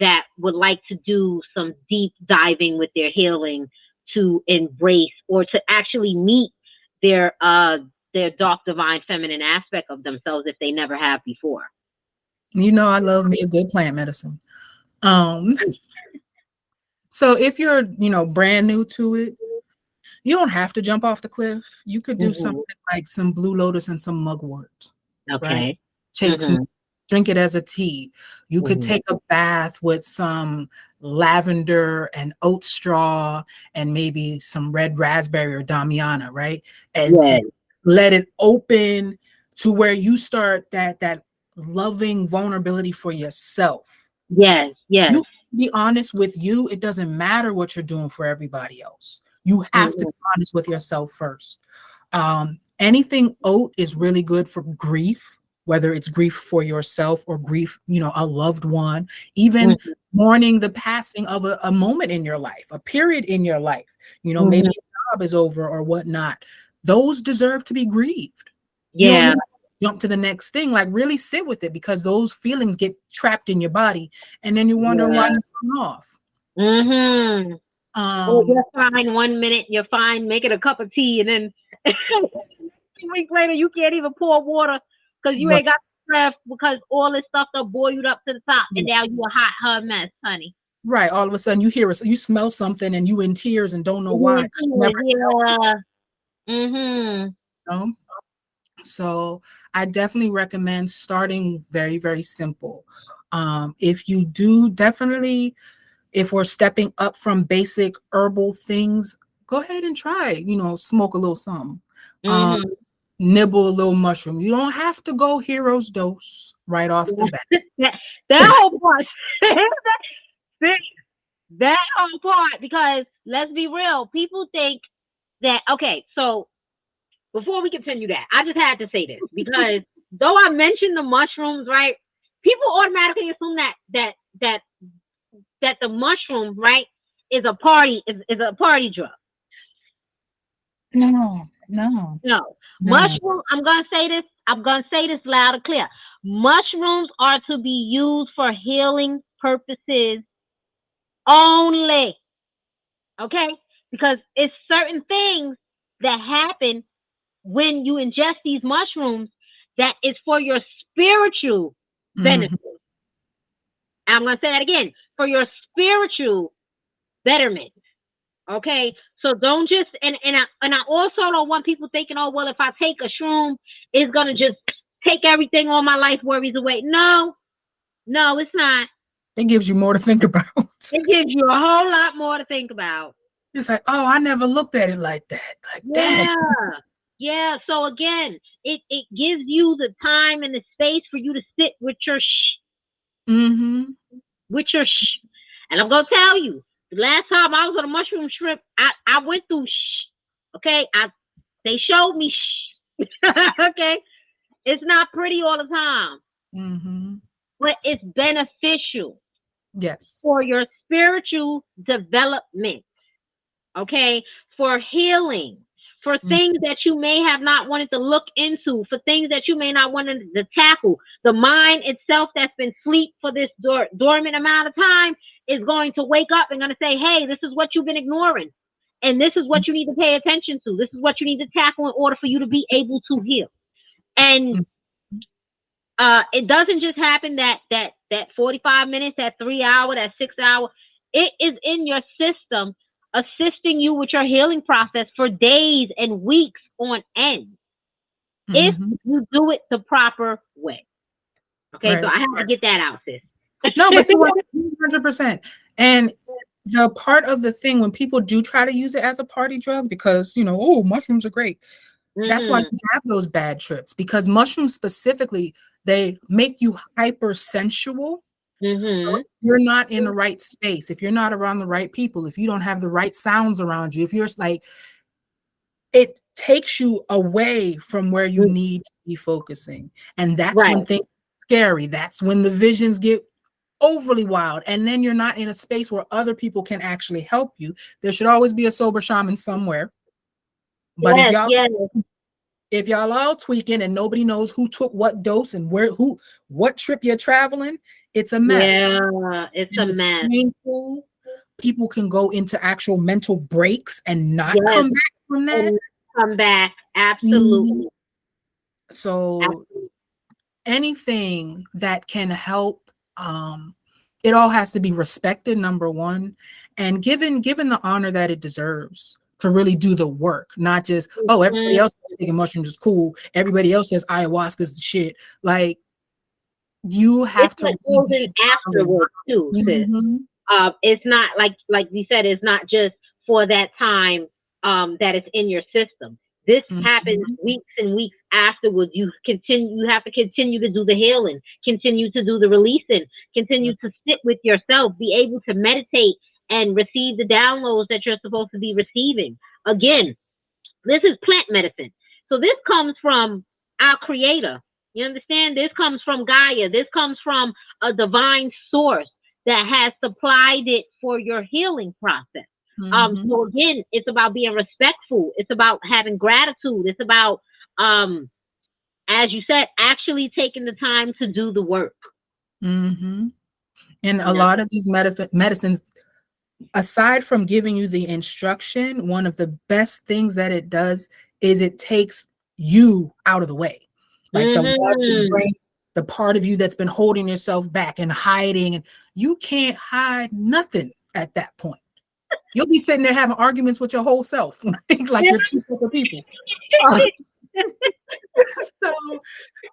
that would like to do some deep diving with their healing to embrace or to actually meet their uh, their dark divine feminine aspect of themselves if they never have before? You know, I love me a good plant medicine. Um, so if you're, brand new to it, you don't have to jump off the cliff. You could do something Hmm. like some blue lotus and some mugwort, right? Okay. Take some, Hmm. drink it as a tea. You could Hmm. take a bath with some lavender and oat straw and maybe some red raspberry or damiana, right? And Yes. let it open to where you start that loving vulnerability for yourself. Yes. Yes. You be honest with you. It doesn't matter what you're doing for everybody else. You have to be Hmm. honest with yourself first. Anything oat is really good for grief, whether it's grief for yourself or grief, a loved one, even Hmm. mourning the passing of a moment in your life, a period in your life, maybe Hmm. a job is over or whatnot. Those deserve to be grieved. You don't Yeah. need to jump to the next thing. Like really sit with it because those feelings get trapped in your body and then you wonder why Yeah. you come off. Mhm. Or Um, you're fine 1 minute, you're fine making a cup of tea, and then 2 weeks later you can't even pour water because you right, ain't got the breath because all this stuff done boiled up to the top, and yeah, now you a hot mess, honey. right. All of a sudden you smell something and you in tears and don't know why. Mhm. 'Cause you never tell Yeah. Mhm. them. So I definitely recommend starting very, very simple. If you do, definitely, if we're stepping up from basic herbal things, go ahead and try, smoke a little something. Um, Mhm. Nibble a little mushroom. You don't have to go hero's dose right off the bat. that, that whole part. that, that whole part, because let's be real, people think that okay, so before we continue that, I just had to say this because though I mentioned the mushrooms, right? People automatically assume that that the mushroom, right, is a party drug. No, no, No, no. mushroom. I'm gonna say this. I'm gonna say this loud and clear. Mushrooms are to be used for healing purposes only. Okay, because it's certain things that happen when you ingest these mushrooms that is for your spiritual Mhm, benefit. I'm going to say that again, for your spiritual betterment. Okay, so don't just and I also don't want people thinking, oh well, if I take a shroom, it's gonna just take everything, all my life worries away. No, no, it's not. it gives you more to think about. It gives you a whole lot more to think about. It's like, oh, I never looked at it like that. Like, dang. Yeah, yeah. So again, it gives you the time and the space for you to sit Mhm. with your and I'm gonna tell you, the last time I was on a mushroom trip, I went through okay, they showed me okay, it's not pretty all the time, Mhm. but it's beneficial Yes. for your spiritual development. Okay, for healing, for Mm, things that you may have not wanted to look into, for things that you may not want to tackle. The mind itself that's been asleep for this dormant amount of time is going to wake up and going to say, hey, this is what you've been ignoring. And this is what you need to pay attention to. This is what you need to tackle in order for you to be able to heal. And mm, it doesn't just happen that 45 minutes, that 3 hour, that 6 hour. It is in your system, assisting you with your healing process for days and weeks on end if mhm. you do it the proper way. Okay, so Right. I have to get that out, sis. No, but you 100%. And the part of the thing when people do try to use it as a party drug because, oh, mushrooms are great. That's why Hmm. you have those bad trips because mushrooms specifically, they make you hypersensual. So Mm-hmm. if you're not in the right space, if you're not around the right people, if you don't have the right sounds around you, if you're like, it takes you away from where you need to be focusing. And that's when Right. things get scary. That's when the visions get overly wild. And then you're not in a space where other people can actually help you. There should always be a sober shaman somewhere. But Yes, yes. if y'all all tweaking and nobody knows who took what dose and what trip you're traveling, it's a mess. Yeah, it's a And it's mess. painful. People can go into actual mental breaks and not Yes, come back from that. and come back. Mhm. Absolutely. So Absolutely. anything that can help, it all has to be respected, number one, and given the honor that it deserves to really do the work, not just, oh, everybody Mhm. else taking mushrooms is cool. Everybody else says ayahuasca is the shit. Like, you It's have to what really goes be in afterwards too, sis. mm-hmm, It's not like we said, it's not just for that time that it's in your system. This happens mm-hmm, weeks and weeks afterwards. You have to continue to do the healing, continue to do the releasing, yeah, continue to sit with yourself, be able to meditate and receive the downloads that you're supposed to be receiving. Again, this is plant medicine. So this comes from our creator. You understand? This comes from Gaia. This comes from a divine source that has supplied it for your healing process. mm-hmm, So again, it's about being respectful. It's about having gratitude. It's about, as you said, actually taking the time to do the work. mm-hmm. And a Yeah. lot of these medicines, aside from giving you the instruction, one of the best things that it does is it takes you out of the way. Like the logic Mm-hmm. brain, the part of you that's been holding yourself back and hiding, and you can't hide nothing at that point. You'll be sitting there having arguments with your whole self, like you're two separate people. Uh, so,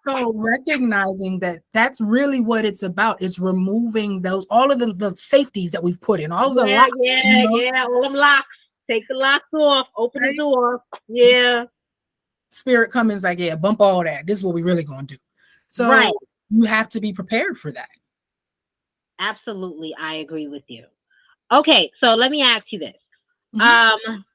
so recognizing that that's really what it's about is removing those all of the safeties that we've put in, all of the Yeah, locks, yeah, yeah. All them locks. Take the locks off. Open the right? door. Yeah. Spirit comes like, yeah, bump all that. This is what we really gonna do. Right. So you have to be prepared for that. Absolutely. I agree with you. Okay, so let me ask you this. Mhm. Um,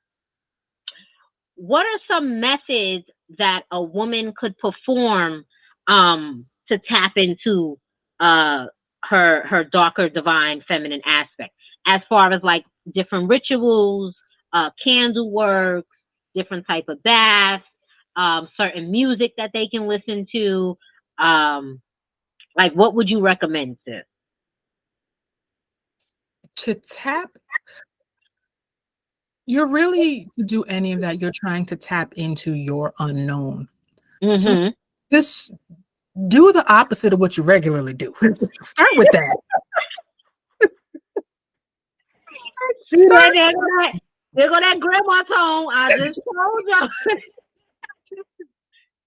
what are some methods that a woman could perform to tap into uh her darker divine feminine aspect, as far as like different rituals, candle work, different type of baths, certain music that they can listen to, like what would you recommend, sis? To tap, you're really to do any of that, you're trying to tap into your unknown. So Mm-hmm. just do the opposite of what you regularly do. Start with that. See Start. that? There go that grandma tone. I just told y'all.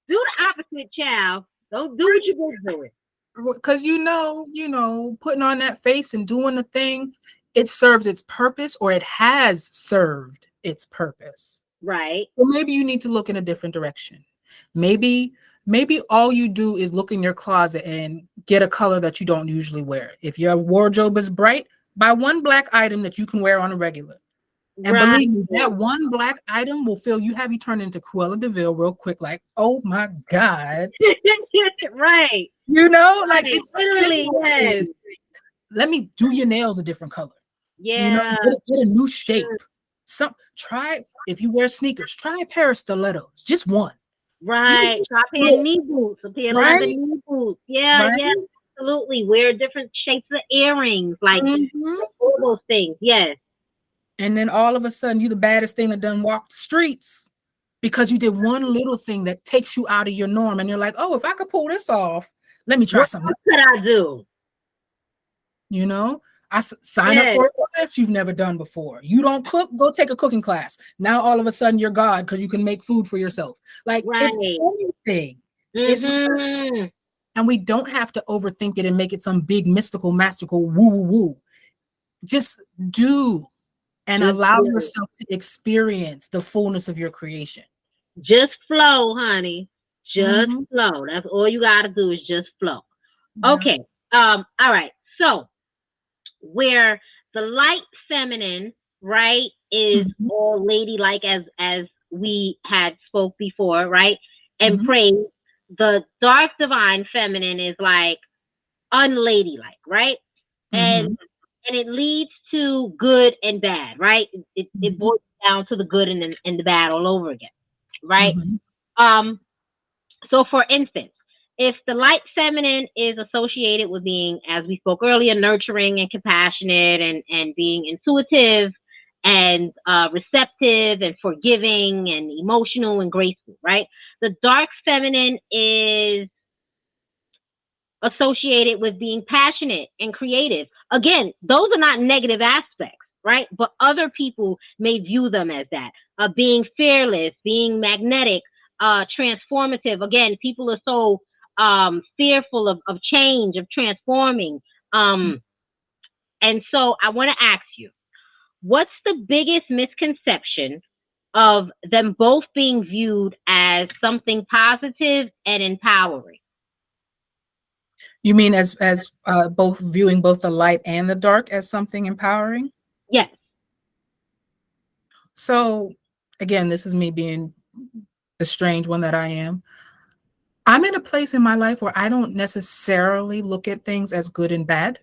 Do the opposite, child. Don't do what you been doing. Because putting on that face and doing the thing, it serves its purpose, or it has served its purpose. Right. Well, maybe you need to look in a different direction. Maybe maybe all you do is look in your closet and get a color that you don't usually wear. If your wardrobe is bright, buy one black item that you can wear on a regular. And Right. believe me, that one black item will have you turn into Cruella de Vil real quick. Like, oh my God. Right. Like Right. it's Literally, simple yes. things. Let me do your nails a different color. Yeah. Get a new shape. Try, if you wear sneakers, try a pair of stilettos, just one. You Right. Try look, paying knee boots. A pair of leather right, knee boots. Yeah, yeah. right. Absolutely. Wear different shapes of earrings. Like Mhm. all those things. Yes. And then all of a sudden, you the baddest thing that done walked the streets because you did one little thing that takes you out of your norm, and you're like, oh, if I could pull this off, let me try What something. else could I do? You know, sign up Yes. for a class you've never done before. You don't cook, go take a cooking class. Now all of a sudden you're God because you can make food for yourself. Like, it's Right. anything. It's Mm-hmm. And we don't have to overthink it and make it some big mystical, masterful woo woo woo. Just do and Just allow flow. yourself to experience the fullness of your creation. Just flow, honey. Just Mm-hmm. flow. That's all you gotta do is just flow. Yeah. Okay. All right. So where the light feminine, right, is Mhm, all ladylike as we had spoke before, right? And mhm, praise. The dark divine feminine is like unladylike, right? And mhm, and it leads to good and bad, right? It mhm, boils down to the good and the bad all over again, right? mhm, Um, so, for instance, if the light feminine is associated with being, as we spoke earlier, nurturing and compassionate and being intuitive and receptive and forgiving and emotional and graceful, right? The dark feminine is associated with being passionate and creative. Again, those are not negative aspects, right? But other people may view them as that. Being fearless, being magnetic, transformative. Again, people are so fearful of change, of transforming. Um, and so I want to ask you, what's the biggest misconception of them both being viewed as something positive and empowering? You mean as both viewing both the light and the dark as something empowering? Yes, So, again, this is me being the strange one that I am. I'm in a place in my life where I don't necessarily look at things as good and bad.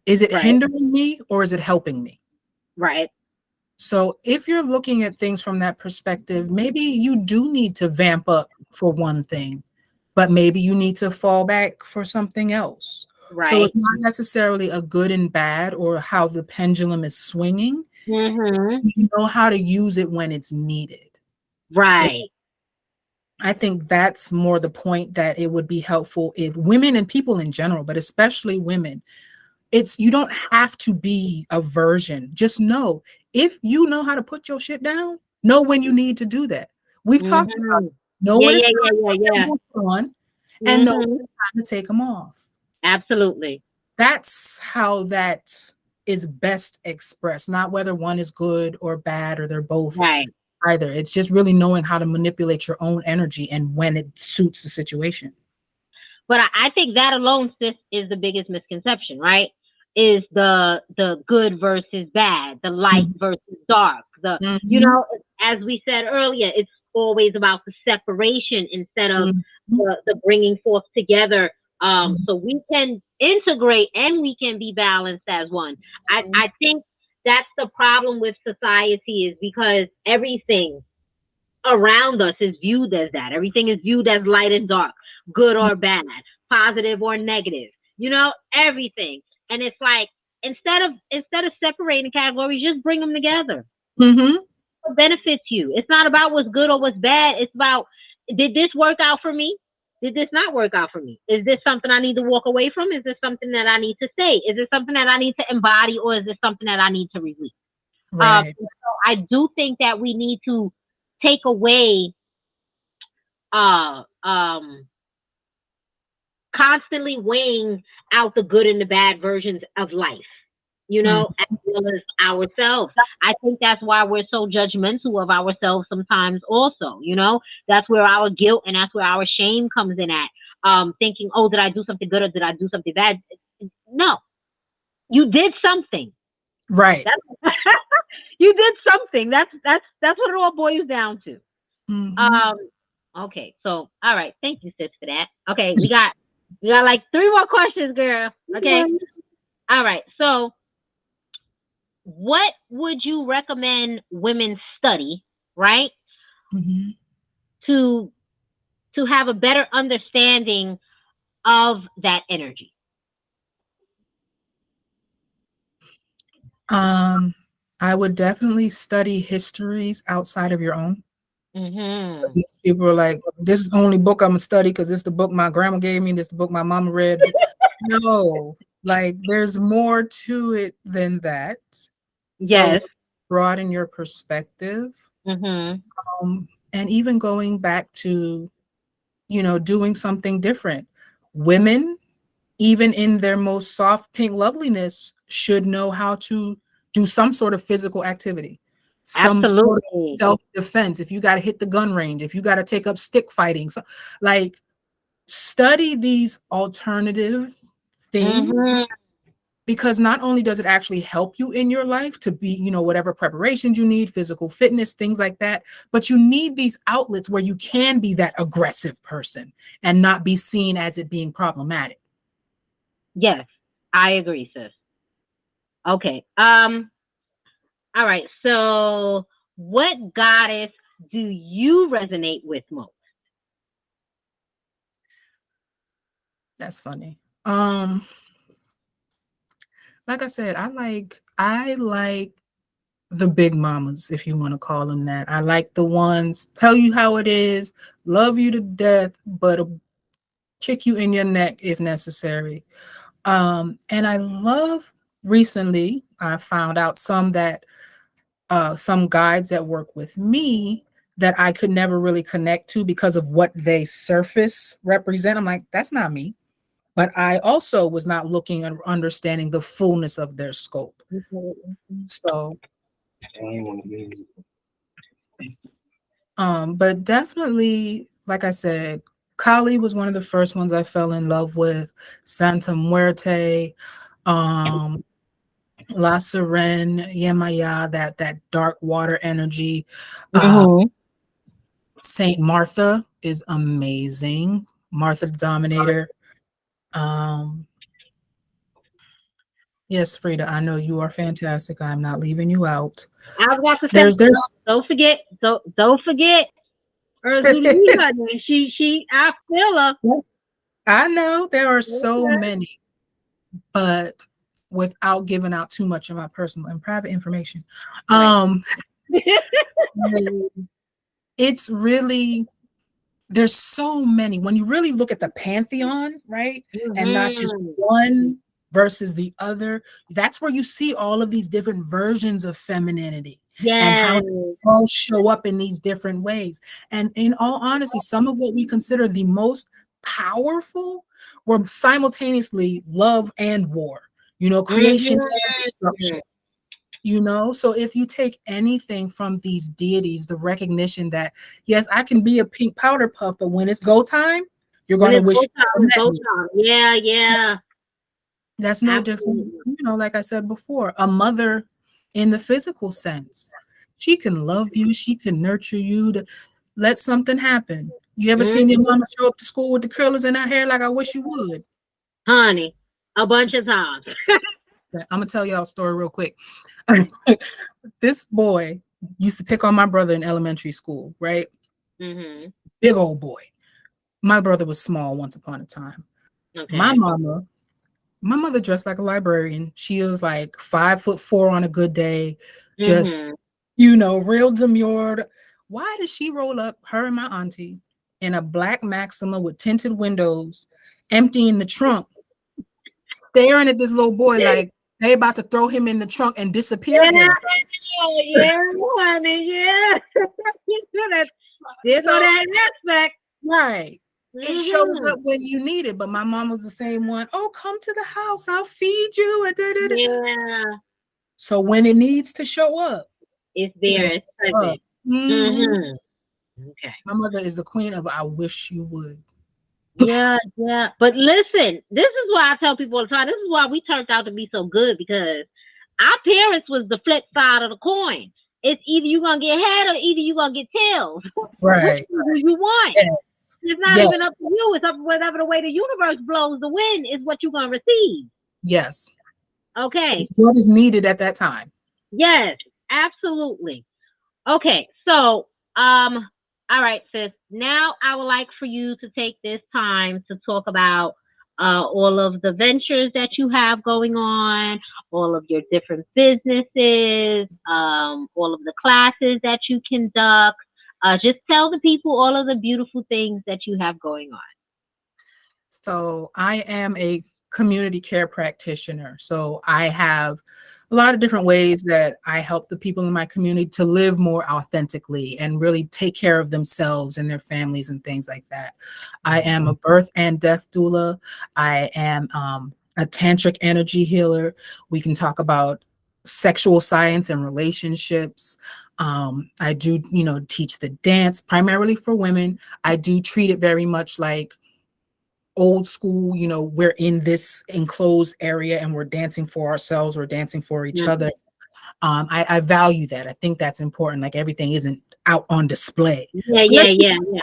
Is it right, hindering me or is it helping me? right. So, if you're looking at things from that perspective, maybe you do need to vamp up for one thing, but maybe you need to fall back for something else. So, Right. it's not necessarily a good and bad or how the pendulum is swinging. Mhm. You know how to use it when it's needed. Right. I think that's more the point, that it would be helpful if women and people in general, but especially women, it's you don't have to be a version. Just know, if you know how to put your shit down, know when you need to do that. We've talked about Mhm. know Yeah, when it's yeah, time yeah, to yeah, put your yeah. boots on and know Mhm. when it's time to take them off. Absolutely. That's how that is best expressed, not whether one is good or bad or they're both Right. either. It's just really knowing how to manipulate your own energy and when it suits the situation. But I think that alone, sis, is the biggest misconception, right? Is the good versus bad, the light Mhm, versus dark. mhm, As we said earlier, it's always about the separation instead of mhm, the bringing forth together. mhm, So we can integrate and we can be balanced as one. mhm, I think that's the problem with society is because everything around us is viewed as that. Everything is viewed as light and dark, good or bad, positive or negative. Everything. And it's like instead of separating categories, just bring them together. mhm. What benefits you? It's not about what's good or what's bad. It's about, did this work out for me? Did this not work out for me? Is this something I need to walk away from? Is this something that I need to stay? Is this something that I need to embody, or is this something that I need to release? Right. So I do think that we need to take away uh um constantly weighing out the good and the bad versions of life, Mhm. as well as ourselves. I think that's why we're so judgmental of ourselves sometimes also, that's where our guilt and that's where our shame comes in at. Thinking, oh, did I do something good or did I do something bad? No, you did something. Right. That's you did something. That's what it all boils down to. Mhm. Um, okay, so all right, thank you, sis, for that. Okay, we got like three more questions, girl. Okay, Right. all right. So, what would you recommend women study, right, Mhm. to have a better understanding of that energy? Um, I would definitely study histories outside of your own. 'Cause Mhm. most people are like, "This is the only book Imma study because it's the book my grandma gave me, this the book my mama read." No, like, there's more to it than that. So, Yes. broaden your perspective, Mhm. and even going back to, doing something different. Women, even in their most soft pink loveliness, should know how to do some sort of physical activity, some sort of Absolutely. self-defense. If you gotta hit the gun range, if you gotta take up stick fighting, like, study these alternative things Mhm. because not only does it actually help you in your life to be, whatever preparations you need, physical fitness, things like that, but you need these outlets where you can be that aggressive person and not be seen as it being problematic. Yes, I agree, sis. Okay. All right. So, what goddess do you resonate with most? That's funny. Like I said, I like the big mamas, if you want to call them that. I like the ones tell you how it is, love you to death, but kick you in your neck if necessary. And I love recently I found out some guides that work with me that I could never really connect to because of what they surface represent. I'm like, that's not me. But I also was not looking and understanding the fullness of their scope. So, but definitely, like I said, Kali was one of the first ones I fell in love with. Santa Muerte, um, La Sirene, Yemaya, that dark water energy. Uh, Mm-hmm. Saint Martha is amazing. Martha the Dominator. Um, yes, Frida, I know you are fantastic. I'm not leaving you out. I was about to say, There's don't forget, don't forget Urzulita. She, I feel her. I know there are so Okay. many, but without giving out too much of my personal and private information. Right. Um, it's really there's so many when you really look at the pantheon, right? And not just Mm-hmm. one versus the other. That's where you see all of these different versions of femininity and how Yes. they all show up in these different ways. And in all honesty, some of what we consider the most powerful were simultaneously love and war, creation and Mm-hmm. destruction. So if you take anything from these deities, the recognition that, yes, I can be a pink powder puff, but when it's go time, you're When going to it's wish go you time, never it's met go me. time. Yeah, yeah. That's no different, Absolutely. like I said before, a mother in the physical sense. She can love you, she can nurture you to let something happen. You ever seen your Mm-hmm. mama show up to school with the curlers in her hair like I wish you would? Honey, a bunch of times. I'm gonna tell y'all a story real quick. This boy used to pick on my brother in elementary school, right? Mm-hmm. Big old boy. My brother was small once upon a time. My Okay. mama, my mother dressed like a librarian. She was like 5'4" on a good day, just Mm-hmm. real demure. Why did she roll up her and my auntie in a black Maxima with tinted windows, emptying the trunk, staring at this little boy like they about to throw him in the trunk and disappear Yeah, him? yeah, honey, yeah. That did know So that aspect. right. It shows Mm-hmm. up when you need it. But my mom was the same one. Oh, come to the house. I'll feed you. And da, da, da. Yeah, So when it needs to show up, it's it'll there, it's show up. present. Mhm. Mm-hmm. Okay. My mother is the queen of I wish you would. Yeah, yeah. But listen, this is why I tell people all the time. This is why we turned out to be so good because our parents was the flip side of the coin. It's either you gonna get head or either you gonna get tails. Which Right. one do you want? Yes. It's not Yes. even up to you. It's up whatever the way the universe blows the wind is what you're gonna receive. Yes. Okay. It's what is needed at that time. Yes, absolutely. Okay, so all right, sis. Now I would like for you to take this time to talk about all of the ventures that you have going on, all of your different businesses, all of the classes that you conduct. Just tell the people all of the beautiful things that you have going on. So I am a community care practitioner. So I have a lot of different ways that I help the people in my community to live more authentically and really take care of themselves and their families and things like that. I am a birth and death doula. I am a tantric energy healer. We can talk about sexual science and relationships. I do, teach the dance primarily for women. I do treat it very much like old school, we're in this enclosed area and we're dancing for ourselves, we're dancing for each Mhm. other. I value that. I think that's important. Like everything isn't out on display. Yeah, yeah, Unless yeah, yeah.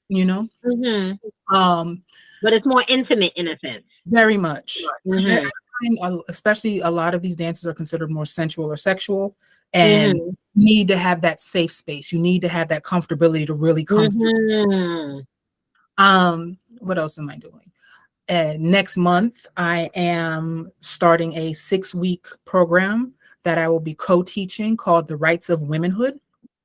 you know, Mhm. um, But it's more intimate in a sense. very much. Because I Mhm. find, especially a lot of these dances are considered more sensual or sexual, and Mhm. you need to have that safe space. You need to have that comfortability to really come through. Mhm. What else am I doing? Next month, I am starting a 6-week program that I will be co-teaching called The Rights of Womanhood.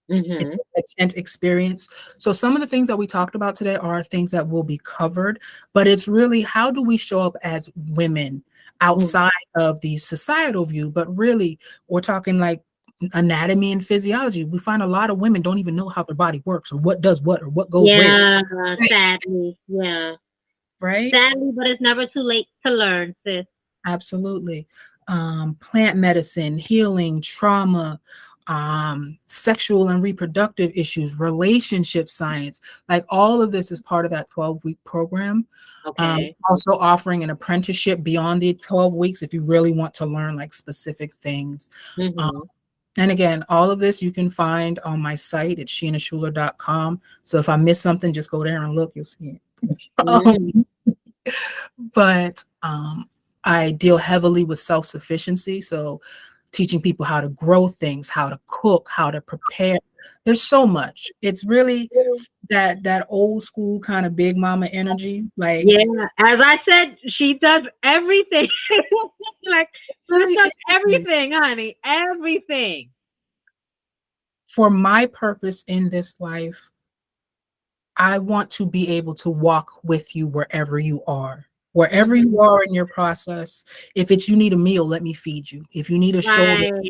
It's Mhm. a tent experience. So some of the things that we talked about today are things that will be covered, but it's really how do we show up as women Mhm. outside of the societal view, but really we're talking like anatomy and physiology. We find a lot of women don't even know how their body works or what does what or what goes where. Yeah, sadly. Yeah. Right? Sadly, but it's never too late to learn, sis. Absolutely. Plant medicine, healing, trauma, sexual and reproductive issues, relationship science, like all of this is part of that 12-week program. Okay. Also offering an apprenticeship beyond the 12 weeks if you really want to learn like specific things. Um, Mhm. and again, all of this you can find on my site at sheenaschuler.com. So if I miss something, just go there and look, you'll see it. Mhm. But I deal heavily with self-sufficiency. So teaching people how to grow things, how to cook, how to prepare. There's so much. It's really that old school kind of big mama energy. Like Yeah, as I said, she does everything. Like she really does everything, honey. Everything. for my purpose in this life, I want to be able to walk with you wherever you are. Wherever Mhm. you are in your process, if it's you need a meal, let me feed you. If you need a shoulder, Right.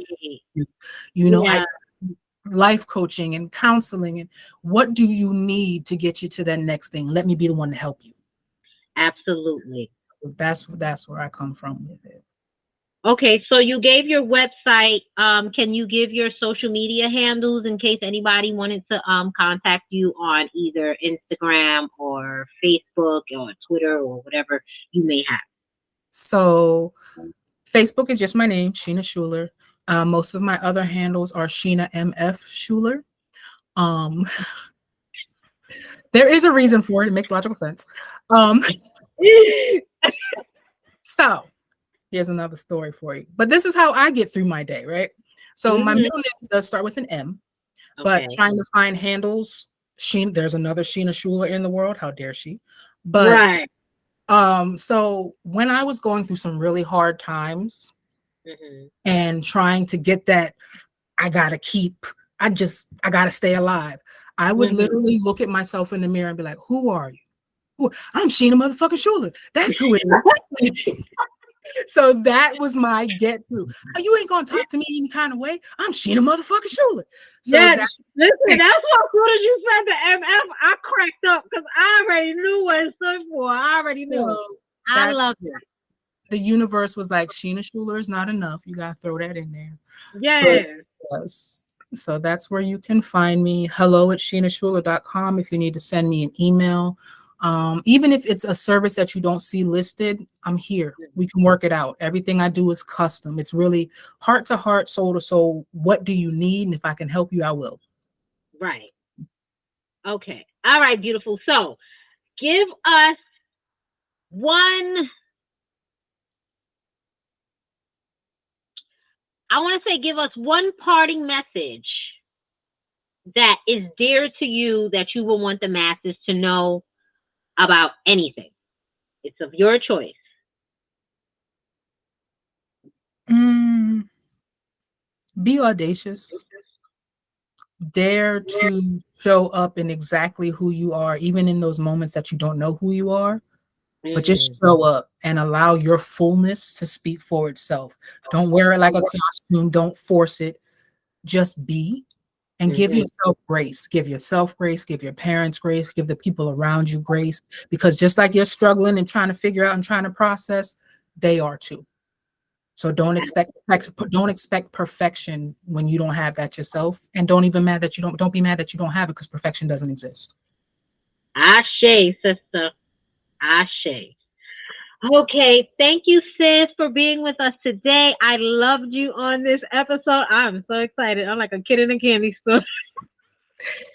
you I Yeah, life coaching and counseling and what do you need to get you to that next thing? Let me be the one to help you. absolutely. That's where I come from with it. Okay, so you gave your website. Can you give your social media handles in case anybody wanted to contact you on either Instagram or Facebook or Twitter or whatever you may have? So Facebook is just my name, Sheena Schuler. Most of my other handles are Sheena MF Schuler. Um, there is a reason for it. It makes logical sense. Um, so here's another story for you. But this is how I get through my day, right? So my Mhm. middle name does start with an M, but Okay. trying to find handles, there's another Sheena Schuler in the world. How dare she? But Right. so when I was going through some really hard times Mhm. and trying to get that, I gotta keep, I gotta stay alive. I would Mhm. literally look at myself in the mirror and be like, who are you? I'm Sheena motherfucking Schuler. That's who it is. So that was my get through. You ain't gonna talk to me any kind of way. I'm Sheena motherfucking Schuler. So Yeah, that listen, that's what as soon as you said the MF, I cracked up because I already knew what it stood for. I already knew. so I that's love that. the universe was like Sheena Schuler is not enough. You gotta throw that in there. But Yeah. yes. So that's where you can find me. Hello at sheenaschuler.com if you need to send me an email. Even if it's a service that you don't see listed, I'm here. We can work it out. Everything I do is custom. It's really heart to heart, soul to soul. What do you need? And if I can help you, I will. Right. Okay. All right, beautiful. So give us one, I want to say, give us one parting message that is dear to you that you will want the masses to know about anything. It's of your choice. Mm, be audacious. Dare to show up in exactly who you are, even in those moments that you don't know who you are. But just Mm, show up and allow your fullness to speak for itself. Don't wear it like a costume. Don't force it. Just be and give mhm. yourself grace. Give yourself grace. Give your parents grace. Give the people around you grace. Because just like you're struggling and trying to figure out and trying to process, they are too. So don't expect perfection when you don't have that yourself, and don't be mad that you don't have it because perfection doesn't exist. Ashe, sister. Ashe. Okay, thank you, sis, for being with us today. I loved you on this episode. I'm so excited. I'm like a kid in a candy store.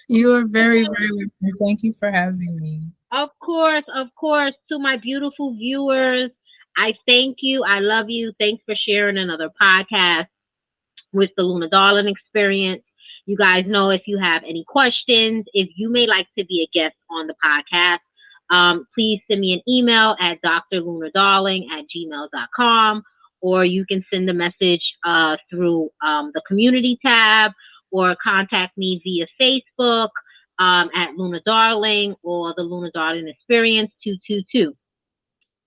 You are very, very welcome. Thank you for having me. Of course, of course. To my beautiful viewers, I thank you. I love you. Thanks for sharing another podcast with the Luna Darling Experience. You guys know if you have any questions, if you may like to be a guest on the podcast, please send me an email at drlunadarling@gmail.com, or you can send a message through the community tab, or contact me via Facebook at Luna Darling or the Luna Darling Experience 222.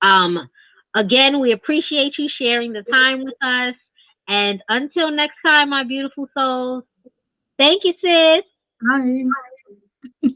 Um, Again, we appreciate you sharing the time with us. And until next time, my beautiful souls, thank you, sis. Bye.